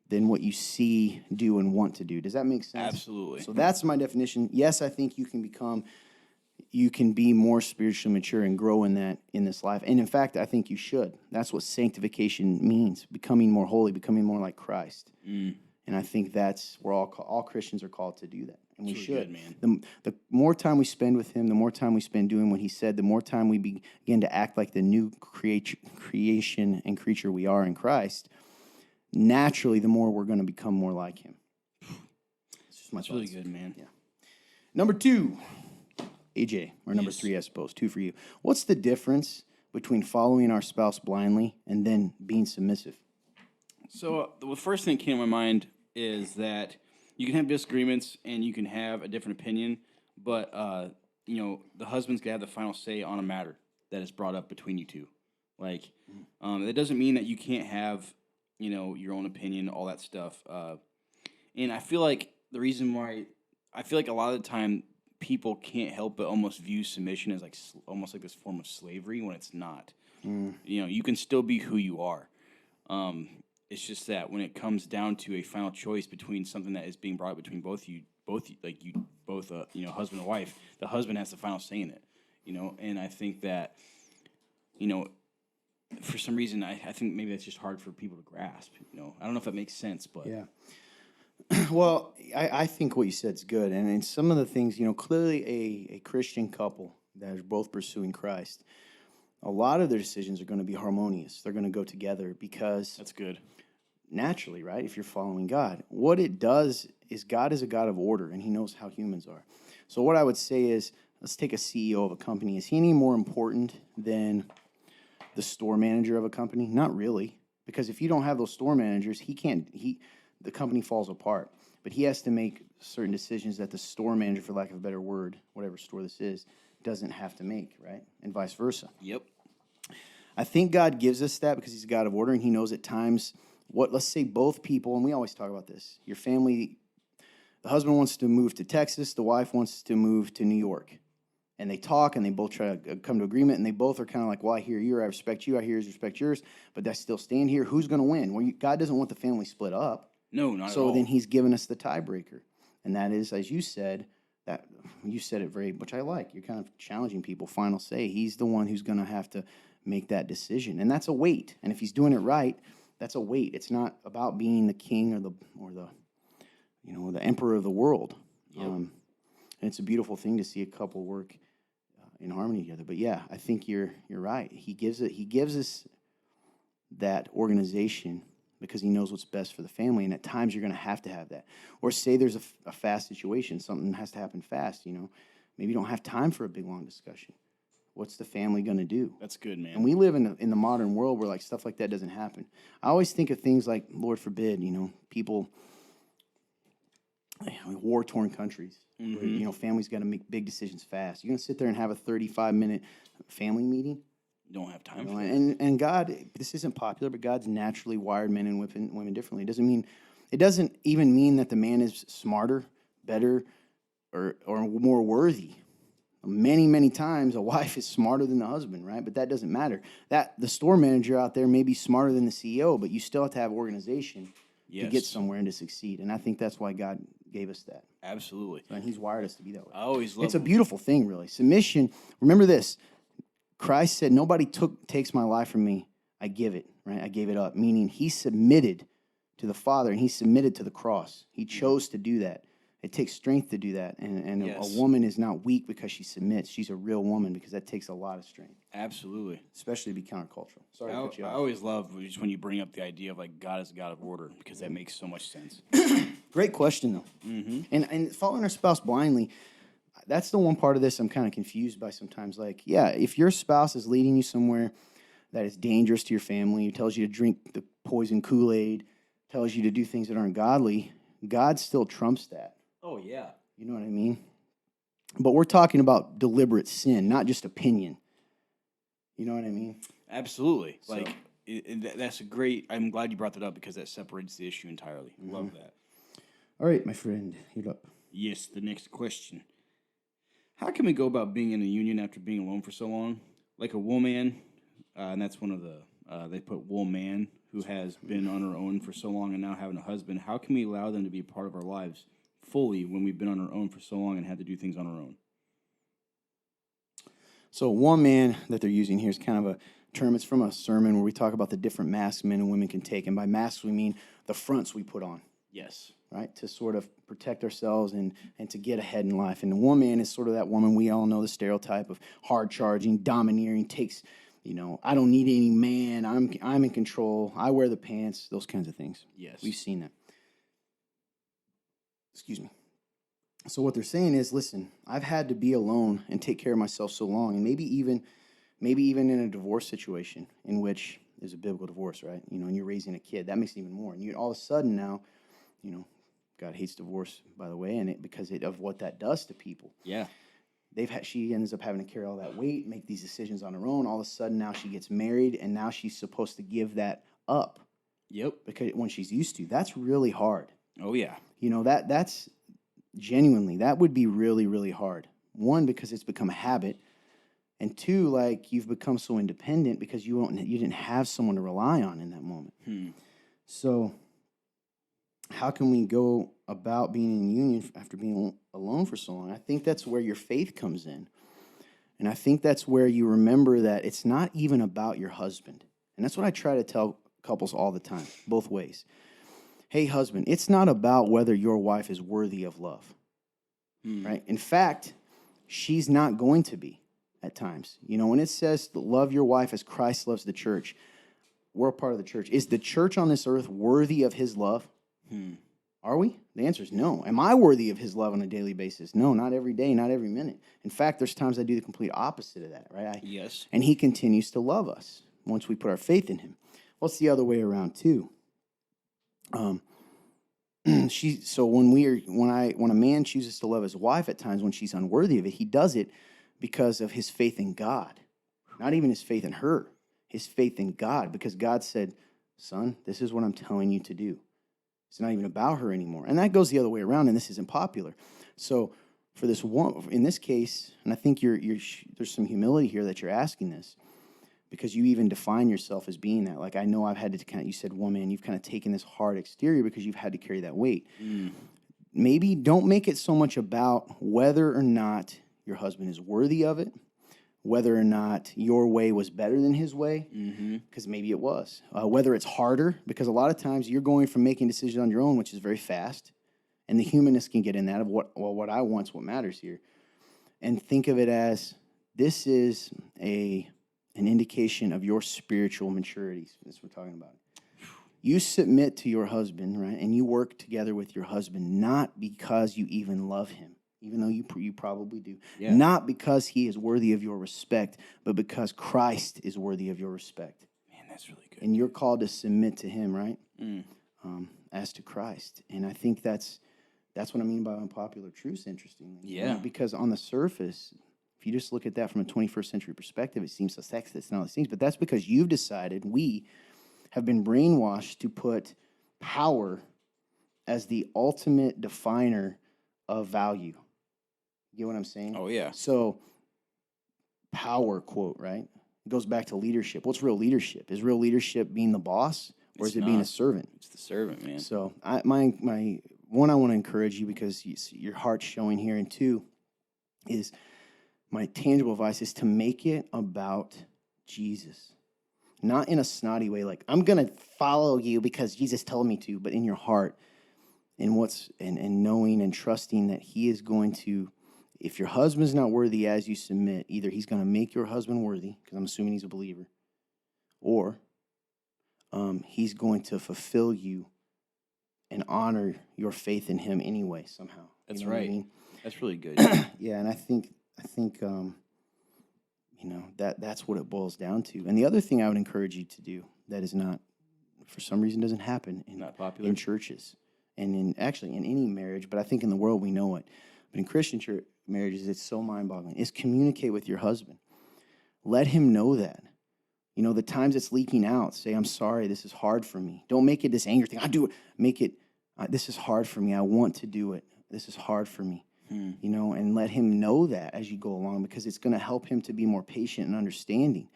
what you see, do, and want to do. Does that make sense? Absolutely. So that's my definition. Yes, I think you can be more spiritually mature and grow in that in this life. And in fact, I think you should. That's what sanctification means, becoming more holy, becoming more like Christ. And I think that's where all Christians are called to do that. And we should. Good, man. The more time we spend with him, the more time we spend doing what he said, the more time we begin to act like the new creation and creature we are in Christ, naturally, the more we're going to become more like him. It's just my thoughts. Really good, man. Yeah. Number 2, AJ, or number 3, I suppose. 2 for you. What's the difference between following our spouse blindly and then being submissive? So the first thing that came to my mind is that you can have disagreements and you can have a different opinion, but the husband's gonna have the final say on a matter that is brought up between you two. Like, that doesn't mean that you can't have your own opinion, all that stuff. And I feel like the reason why a lot of the time people can't help but almost view submission as almost like this form of slavery when it's not. You can still be who you are. It's just that when it comes down to a final choice between something that is being brought between both husband and wife, the husband has the final say in it. And I think that, for some reason, I think maybe that's just hard for people to grasp. I don't know if that makes sense, but yeah. Well, I think what you said is good, and some of the things, clearly a Christian couple that is both pursuing Christ, a lot of their decisions are going to be harmonious. They're going to go together because that's good. Naturally, right? If you're following God, what it does is God is a God of order, and he knows how humans are. So what I would say is, let's take a CEO of a company. Is he any more important than the store manager of a company? Not really, because if you don't have those store managers, the company falls apart. But he has to make certain decisions that the store manager, for lack of a better word, whatever store this is, doesn't have to make, right? And vice versa. Yep. I think God gives us that because he's a God of order, and he knows at times let's say both people, and we always talk about this, your family, the husband wants to move to Texas, the wife wants to move to New York. And they talk, and they both try to come to agreement, and they both are kind of like, well, I hear you, I respect you, I hear you, respect yours, but I still stand here. Who's going to win? Well, God doesn't want the family split up. No, not at all. So then he's given us the tiebreaker. And that is, as you said, which I like. You're kind of challenging people, final say. He's the one who's going to have to make that decision. And that's a weight. And if he's doing it right, that's a weight. It's not about being the king or the emperor of the world. Yep. And it's a beautiful thing to see a couple work in harmony together. But yeah, I think you're right. He gives us that organization because he knows what's best for the family. And at times you're going to have that. Or say there's a fast situation, something has to happen fast. Maybe you don't have time for a big long discussion. What's the family going to do? That's good, man. And we live in the modern world where like stuff like that doesn't happen. I always think of things like, Lord forbid, people, war-torn countries, where, families got to make big decisions fast. You're going to sit there and have a 35-minute family meeting? You don't have time for that. And God, this isn't popular, but God's naturally wired men and women differently. It doesn't even mean that the man is smarter, better, or more worthy. Many, many times a wife is smarter than the husband, right? But that doesn't matter. That the store manager out there may be smarter than the CEO, but you still have to have organization to get somewhere and to succeed. And I think that's why God gave us that. Absolutely. And he's wired us to be that way. I always love It's a beautiful thing, really. Submission. Remember this. Christ said, nobody takes my life from me. I give it, right? I gave it up. Meaning he submitted to the Father and he submitted to the cross. He chose to do that. It takes strength to do that. And a woman is not weak because she submits. She's a real woman because that takes a lot of strength. Absolutely. Especially to be countercultural. Sorry to cut you I off. always love just when you bring up the idea of like God is a God of order because that makes so much sense. Great question, though. Mm-hmm. And following our spouse blindly, that's the one part of this I'm kind of confused by sometimes. Like, yeah, if your spouse is leading you somewhere that is dangerous to your family, tells you to drink the poison Kool-Aid, tells you to do things that aren't godly, God still trumps that. Oh, yeah. You know what I mean? But we're talking about deliberate sin, not just opinion. You know what I mean? Absolutely. So, like, that's a great, I'm glad you brought that up because that separates the issue entirely. Love that. All right, my friend, you're up. Yes, the next question. How can we go about being in a union after being alone for so long? Like a woman, and that's one of the, they put woman, who has been on her own for so long and now having a husband. How can we allow them to be part of our lives fully when we've been on our own for so long and had to do things on our own? So one man that they're using here is kind of a term. It's from a sermon where we talk about the different masks men and women can take. And by masks, we mean the fronts we put on. Yes. Right? To sort of protect ourselves and to get ahead in life. And the woman is sort of that woman, we all know the stereotype of hard charging, domineering, takes, I don't need any man. I'm in control. I wear the pants, those kinds of things. Yes. We've seen that. Excuse me. So what they're saying is, listen, I've had to be alone and take care of myself so long, and maybe even in a divorce situation in which there's a biblical divorce, right? And you're raising a kid, that makes it even more. And you all of a sudden now, God hates divorce, by the way, and because of what that does to people. Yeah. She ends up having to carry all that weight, make these decisions on her own. All of a sudden now she gets married, and now she's supposed to give that up. Yep. Because when she's used to, that's really hard. Oh yeah. That's genuinely, that would be really, really hard. One, because it's become a habit, and two, like you've become so independent because you didn't have someone to rely on in that moment. So how can we go about being in union after being alone for so long? I think that's where your faith comes in. And I think that's where you remember that it's not even about your husband. And that's what I try to tell couples all the time, both ways. Hey, husband, it's not about whether your wife is worthy of love, right? In fact, she's not going to be at times. When it says love your wife as Christ loves the church, we're a part of the church. Is the church on this earth worthy of his love? Are we? The answer is no. Am I worthy of his love on a daily basis? No, not every day, not every minute. In fact, there's times I do the complete opposite of that, right? Yes. And he continues to love us once we put our faith in him. Well, it's the other way around too. So when a man chooses to love his wife at times when she's unworthy of it, he does it because of his faith in God. Not even his faith in her, his faith in God, because God said, son, this is what I'm telling you to do. It's not even about her anymore. And that goes the other way around, and this isn't popular. So for this one, in this case, and I think there's some humility here that you're asking this, because you even define yourself as being that. Like, I know I've had to you said, woman, you've kind of taken this hard exterior because you've had to carry that weight. Maybe don't make it so much about whether or not your husband is worthy of it, whether or not your way was better than his way, because maybe it was. Whether it's harder, because a lot of times you're going from making decisions on your own, which is very fast, and the humanness can get in that of what I want's what matters here. And think of it as this is an indication of your spiritual maturity. That's what we're talking about. You submit to your husband, right? And you work together with your husband, not because you even love him. even though you probably do. Yeah. Not because he is worthy of your respect, but because Christ is worthy of your respect. Man, that's really good. And you're called to submit to him, right? Mm. As to Christ. And I think that's what I mean by unpopular truths, interestingly. Yeah. Because on the surface, if you just look at that from a 21st century perspective, it seems so sexist and all these things. But that's because you've decided, we have been brainwashed to put power as the ultimate definer of value. You get what I'm saying? Oh, yeah. So, power, quote, right? It goes back to leadership. What's real leadership? Is real leadership being the boss, or It's is it being a not. servant? It's the servant, man. So, my one, I want to encourage you because your heart's showing here, and two, is my tangible advice is to make it about Jesus. Not in a snotty way, like, I'm going to follow you because Jesus told me to, but in your heart, and knowing and trusting that he is going to, if your husband's not worthy as you submit, either he's going to make your husband worthy, because I'm assuming he's a believer, or he's going to fulfill you and honor your faith in him anyway, somehow. That's You know what I right. mean? That's really good. Yeah, and I think that's what it boils down to. And the other thing I would encourage you to do that is not, for some reason, doesn't happen Not popular? in churches and in any marriage, but I think in the world we know it. But in Christian church marriages, it's so mind-boggling. Is communicate with your husband. Let him know that. You know, the times it's leaking out, say, I'm sorry, this is hard for me. Don't make it this anger thing. I do it. Make it, this is hard for me. I want to do it. This is hard for me. You know, and let him know that as you go along, because it's going to help him to be more patient and understanding.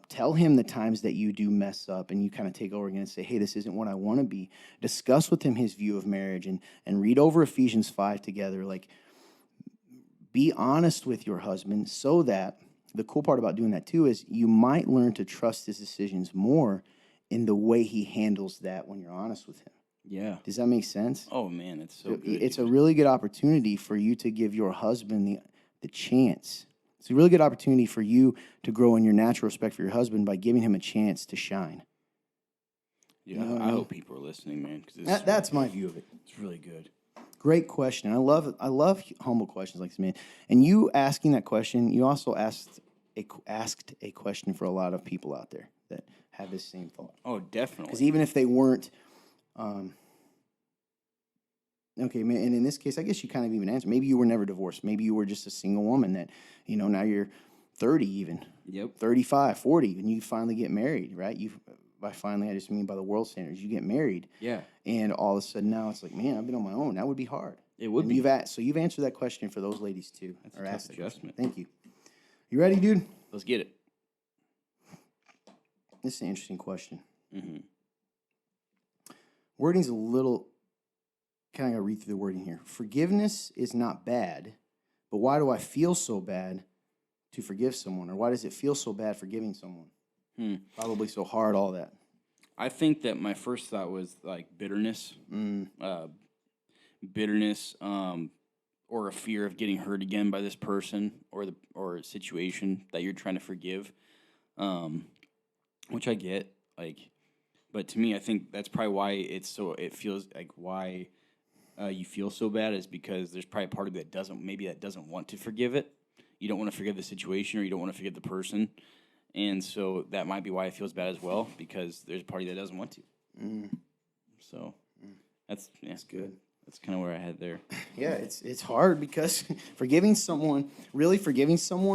Tell him the times that you do mess up and you kind of take over again and say, hey, this isn't what I want to be. Discuss with him his view of marriage and read over Ephesians 5 together. Like, be honest with your husband, so that the cool part about doing that too is you might learn to trust his decisions more in the way he handles that when you're honest with him. Yeah. Does that make sense? Oh, man, it's so good. It's a really good opportunity for you to give your husband the chance. It's a really good opportunity for you to grow in your natural respect for your husband by giving him a chance to shine. Yeah, You know what I I mean? hope people are listening, man. 'Cause That's my view of it. It's really good. Great question. I love humble questions like this, man. And you asking that question, you also asked a question for a lot of people out there that have this same thought. Oh, definitely. Because even if they weren't, okay, man, and in this case, I guess you kind of even answered. Maybe you were never divorced. Maybe you were just a single woman that, now you're 30 even. Yep. 35, 40, and you finally get married, right? By finally, I just mean by the world standards. You get married. Yeah. And all of a sudden now it's like, man, I've been on my own. That would be hard. It would and be. You've answered that question for those ladies too. That's a tough adjustment. Thank you. You ready, dude? Let's get it. This is an interesting question. Mm-hmm. Wording's a little, kind of got to read through the wording here. Forgiveness is not bad, but why do I feel so bad to forgive someone? Or why does it feel so bad forgiving someone? Probably so hard, all that. I think that my first thought was like bitterness. Bitterness, or a fear of getting hurt again by this person or a situation that you're trying to forgive, which I get. But to me, I think that's probably why it feels like why you feel so bad is because there's probably a part of you that doesn't want to forgive it. You don't want to forgive the situation, or you don't want to forgive the person, and so that might be why it feels bad as well, because there's a party that doesn't want to. So that's good. That's kind of where I had there. Yeah, it's hard because forgiving someone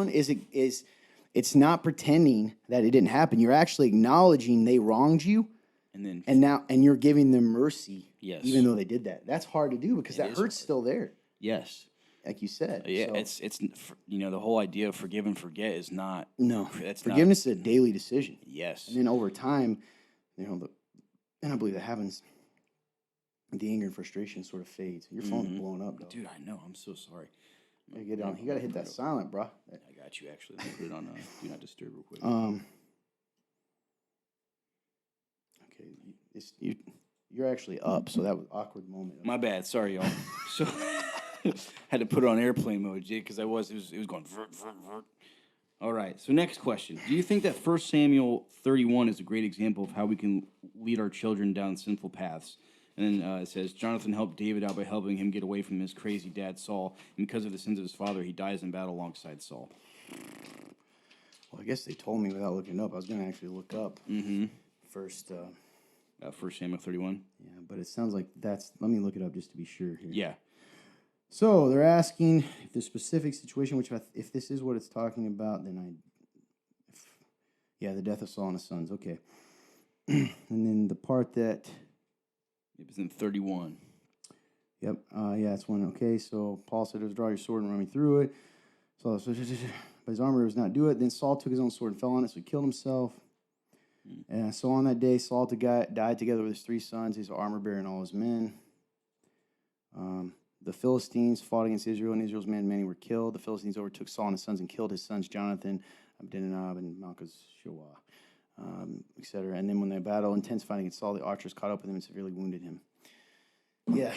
is it's not pretending that it didn't happen. You're actually acknowledging they wronged you, and you're giving them mercy. Yes. Even though they did that. That's hard to do because that hurt's hard. still there. Yes. Like you said. Yeah, So, it's the whole idea of forgive and forget is not. no. That's Forgiveness is a daily decision. Yes. And then over time, and I believe that happens. The anger and frustration sort of fades. Your phone's blowing up, though. Dude, I know. I'm so sorry. You gotta hit that silent, bro. I got you. Actually, let me put it on do not disturb real quick. Okay, you're actually up, so that was an awkward moment. My bad. Sorry, y'all. So had to put it on airplane mode, Jake, because it was going. Vert, vert, vert. All right. So next question: do you think that 1 Samuel 31 is a great example of how we can lead our children down sinful paths? And then it says, Jonathan helped David out by helping him get away from his crazy dad, Saul. And because of the sins of his father, he dies in battle alongside Saul. Well, I guess they told me without looking it up. I was going to actually look up first. 1 Samuel 31. Yeah, but it sounds like that's... Let me look it up just to be sure here. Yeah. So they're asking if the specific situation, which if this is what it's talking about, then the death of Saul and his sons. Okay. And then the part that... It was in 31. Yep. It's one. Okay, so Paul said, "Draw your sword and run me through it." So, but his armor does not do it. Then Saul took his own sword and fell on it, so he killed himself. And so on that day, Saul died together with his 3 sons, his armor bearer, and all his men. The Philistines fought against Israel, and Israel's men, many were killed. The Philistines overtook Saul and his sons and killed his sons Jonathan, Abinadab, and Malchus-Shoah, etc. And then when the battle intensified against Saul, the archers caught up with him and severely wounded him. Yeah.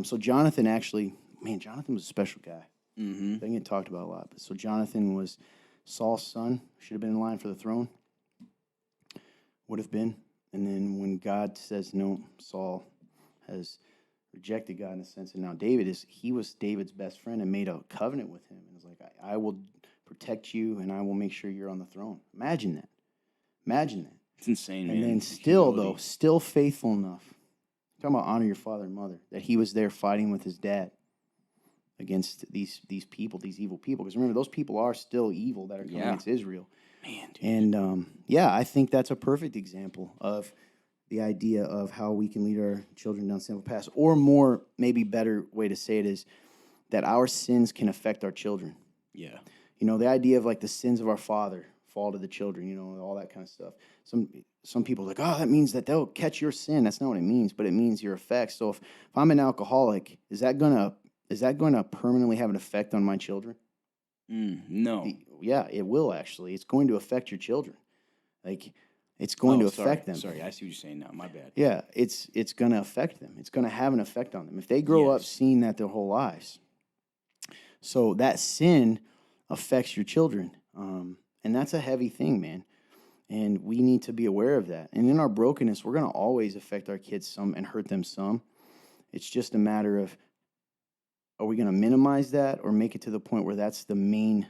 So Jonathan actually, Jonathan was a special guy. Mm-hmm. They get talked about a lot. So Jonathan was Saul's son, should have been in line for the throne. Would have been. And then when God says no, Saul has rejected God in a sense. And now he was David's best friend and made a covenant with him. And was like, I will protect you and I will make sure you're on the throne. Imagine that. It's insane, man. And then still faithful enough. Talking about honor your father and mother. That he was there fighting with his dad against these people, these evil people. Because remember, those people are still evil that are coming against Israel. Man, dude. And I think that's a perfect example of the idea of how we can lead our children down simple paths. Or more, maybe better way to say it is that our sins can affect our children. Yeah. The idea of like the sins of our father fall to the children, all that kind of stuff. Some people are like, oh, that means that they'll catch your sin. That's not what it means, but it means your effects. So if I'm an alcoholic, is that gonna permanently have an effect on my children? No. It will actually. It's going to affect your children. Like, it's going to affect them. Sorry, I see what you're saying now. My bad. Yeah, it's going to affect them. It's going to have an effect on them if they grow up seeing that their whole lives. So that sin affects your children, and that's a heavy thing, man. And we need to be aware of that. And in our brokenness, we're going to always affect our kids some and hurt them some. It's just a matter of, are we going to minimize that or make it to the point where that's the main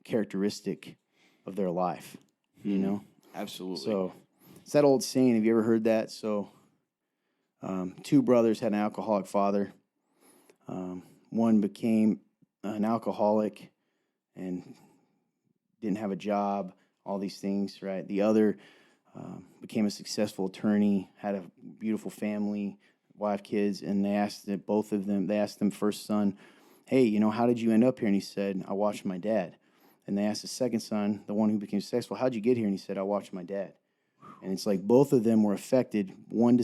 characteristic of their life, Absolutely. So it's that old saying, have you ever heard that? So 2 brothers had an alcoholic father. One became an alcoholic and didn't have a job, all these things, right? The other became a successful attorney, had a beautiful family, wife, kids, and they asked them first son, hey, how did you end up here? And he said, I watched my dad. And they asked the second son, the one who became successful, how'd you get here? And he said, I watched my dad. And it's like both of them were affected. One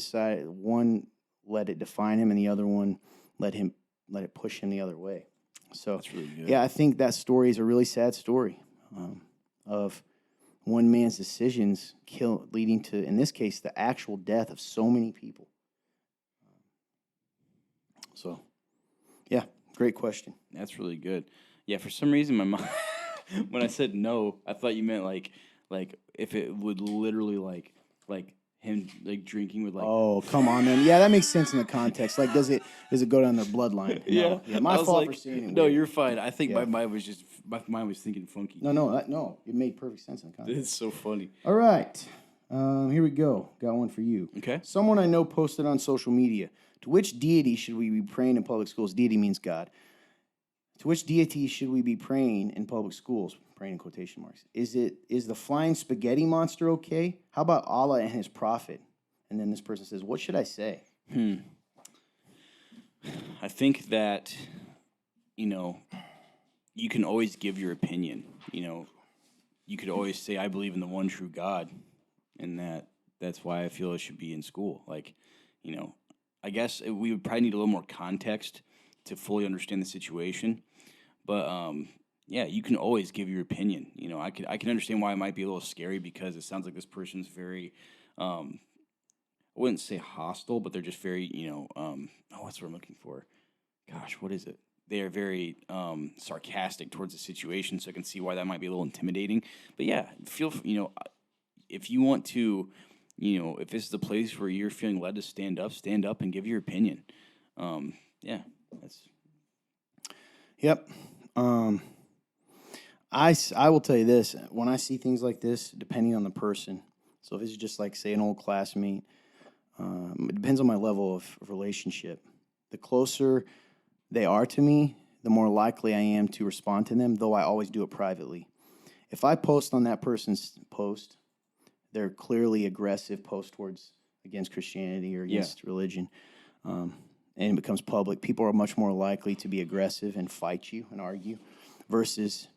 let it define him, and the other one let it push him the other way. So that's really good. Yeah, I think that story is a really sad story of one man's decisions leading to, in this case, the actual death of so many people. So, yeah, great question. That's really good. Yeah, for some reason, my mom, when I said no, I thought you meant like if it would literally like him like drinking with like. Oh, come on, man. Yeah, that makes sense in the context. Like, does it go down their bloodline? Yeah. My fault for saying it. No, weird. you're fine. I think my mind was thinking funky. No. It made perfect sense in the context. It's so funny. All right. Here we go. Got one for you. Okay. Someone I know posted on social media. To which deity should we be praying in public schools? Deity means God. To which deity should we be praying in public schools? Praying in quotation marks. Is the flying spaghetti monster okay? How about Allah and his prophet? And then this person says, what should I say? I think that, you can always give your opinion. You could always say, I believe in the one true God, and that's why I feel it should be in school. Like, I guess we would probably need a little more context to fully understand the situation. But, you can always give your opinion. I can understand why it might be a little scary because it sounds like this person's very, I wouldn't say hostile, but they're just very, what's what I'm looking for? Gosh, what is it? They are very sarcastic towards the situation, so I can see why that might be a little intimidating. But yeah, if you want to, if this is the place where you're feeling led to stand up and give your opinion. Yeah, that's. Yep. I will tell you this. When I see things like this, depending on the person, so if it's just like, say, an old classmate, it depends on my level of relationship. The closer they are to me, the more likely I am to respond to them, though I always do it privately. If I post on that person's post, they're clearly aggressive post against Christianity or against religion, and it becomes public, people are much more likely to be aggressive and fight you and argue versus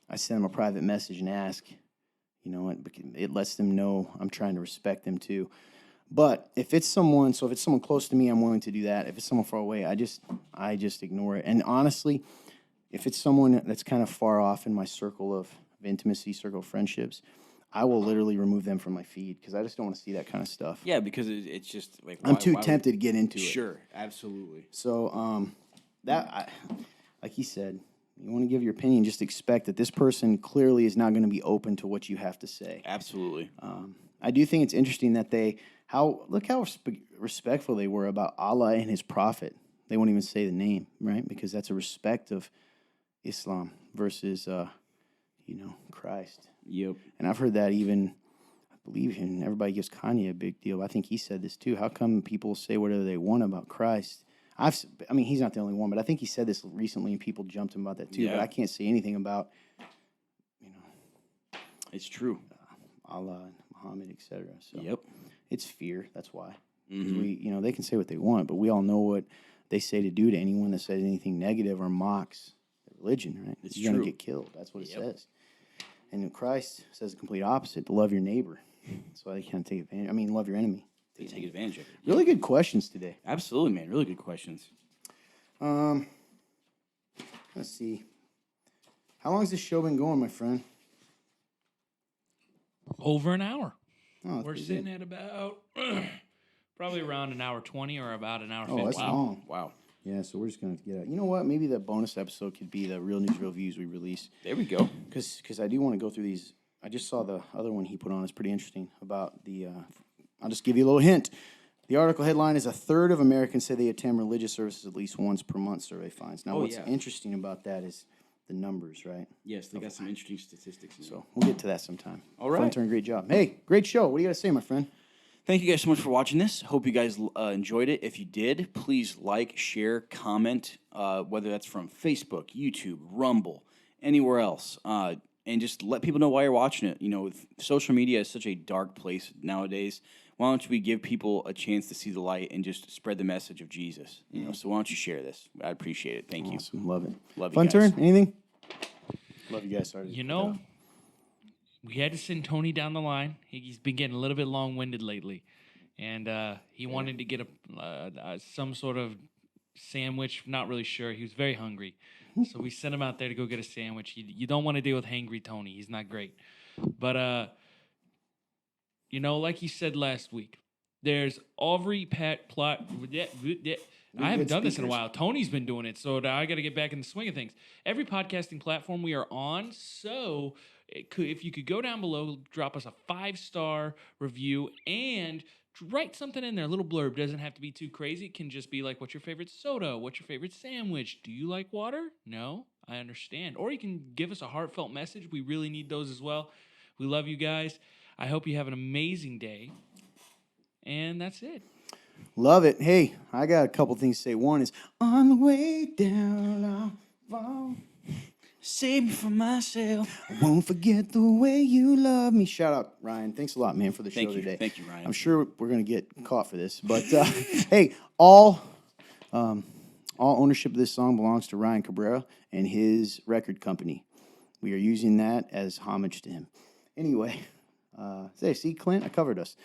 I send them a private message and ask, it lets them know I'm trying to respect them too. But if it's someone close to me, I'm willing to do that. If it's someone far away, I just ignore it. And honestly, if it's someone that's kind of far off in my circle of intimacy, circle of friendships, I will literally remove them from my feed because I just don't want to see that kind of stuff. Yeah, because it's just like I'm too tempted to get into it. Sure, absolutely. So like he said, you want to give your opinion, just expect that this person clearly is not going to be open to what you have to say. Absolutely. I do think it's interesting that look how respectful they were about Allah and his prophet. They won't even say the name, right? Because that's a respect of Islam versus, Christ. Yep. And I've heard that even, I believe him, everybody gives Kanye a big deal. I think he said this too. How come people say whatever they want about Christ? He's not the only one, but I think he said this recently and people jumped him about that too. Yeah. But I can't say anything about, It's true. Allah and Muhammad, etc. So Yep. it's fear. That's why. They can say what they want, but we all know what they say to do to anyone that says anything negative or mocks their religion, right? It's You're going true. to get killed. That's what it says. And Christ says the complete opposite, to love your neighbor. So they can't take advantage. Love your enemy. They take advantage of it. Really good questions today. Absolutely, man. Really good questions. Let's see. How long has this show been going, my friend? Over an hour. Oh, We're sitting at about probably around an hour 20 or about an hour 50. Oh, that's long. Wow. Yeah, so we're just going to have to get out. You know what? Maybe that bonus episode could be the Real News, Real Views we release. There we go. Because I do want to go through these. I just saw the other one he put on. It's pretty interesting about the... I'll just give you a little hint. The article headline is 1/3 of Americans say they attend religious services at least once per month, survey finds. Now, what's interesting about that is the numbers, right? Yes, they got some interesting statistics. So we'll get to that sometime. All right. Fun turn, great job. Hey, great show. What do you got to say, my friend? Thank you guys so much for watching this. Hope you guys enjoyed it. If you did, please like, share, comment, whether that's from Facebook, YouTube, Rumble, anywhere else. And just let people know why you're watching it. Social media is such a dark place nowadays. Why don't we give people a chance to see the light and just spread the message of Jesus? So why don't you share this? I'd appreciate it. Thank you. Awesome. Love it. Love you Fun guys. turn? Anything? Love you guys. Sorry. We had to send Tony down the line. He's been getting a little bit long-winded lately, and he wanted to get some sort of sandwich. Not really sure. He was very hungry, so we sent him out there to go get a sandwich. You don't want to deal with hangry Tony. He's not great, but like he said last week, there's every plot. I haven't done this in a while. Tony's been doing it, so I got to get back in the swing of things. Every podcasting platform we are on, so if you could go down below, drop us a 5-star review, and write something in there, a little blurb. Doesn't have to be too crazy. It can just be like, what's your favorite soda? What's your favorite sandwich? Do you like water? No? I understand. Or you can give us a heartfelt message. We really need those as well. We love you guys. I hope you have an amazing day. And that's it. Love it. Hey, I got a couple things to say. One is, on the way down, I'll fall. Save me from myself. I won't forget the way you love me. Shout out, Ryan. Thanks a lot, man, for the show today. Thank you, Ryan. I'm sure we're going to get caught for this. But, hey, all ownership of this song belongs to Ryan Cabrera and his record company. We are using that as homage to him. Anyway, see, Clint, I covered us.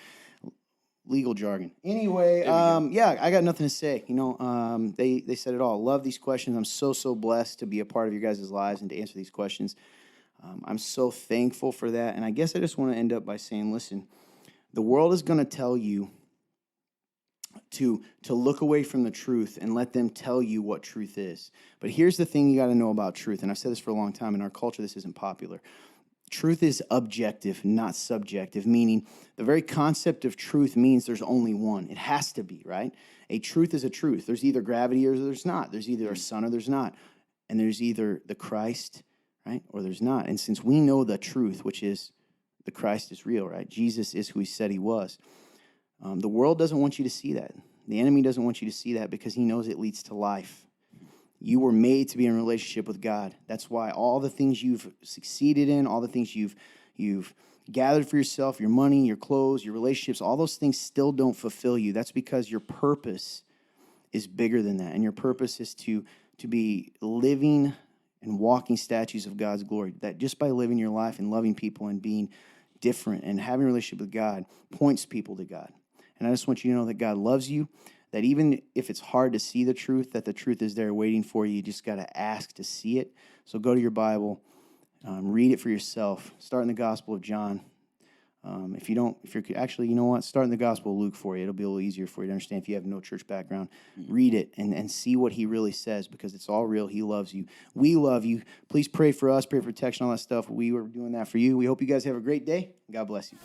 Legal jargon. Anyway, I got nothing to say. They said it all. Love these questions. I'm so blessed to be a part of your guys' lives and to answer these questions. I'm so thankful for that. And I guess I just want to end up by saying, listen, the world is going to tell you to look away from the truth and let them tell you what truth is. But here's the thing you got to know about truth. And I've said this for a long time. In our culture, this isn't popular. Truth is objective, not subjective, meaning the very concept of truth means there's only one. It has to be, right? A truth is a truth. There's either gravity or there's not. There's either a sun or there's not. And there's either the Christ, right, or there's not. And since we know the truth, which is the Christ is real, right? Jesus is who he said he was. The world doesn't want you to see that. The enemy doesn't want you to see that because he knows it leads to life. You were made to be in a relationship with God. That's why all the things you've succeeded in, all the things you've gathered for yourself, your money, your clothes, your relationships, all those things still don't fulfill you. That's because your purpose is bigger than that. And your purpose is to be living and walking statues of God's glory. That just by living your life and loving people and being different and having a relationship with God points people to God. And I just want you to know that God loves you, that even if it's hard to see the truth, that the truth is there waiting for you. You just got to ask to see it. So go to your Bible, read it for yourself. Start in the Gospel of John. If you're actually, you know what? Start in the Gospel of Luke for you. It'll be a little easier for you to understand if you have no church background. Read it and see what he really says because it's all real. He loves you. We love you. Please pray for us, pray for protection, all that stuff. We were doing that for you. We hope you guys have a great day. God bless you.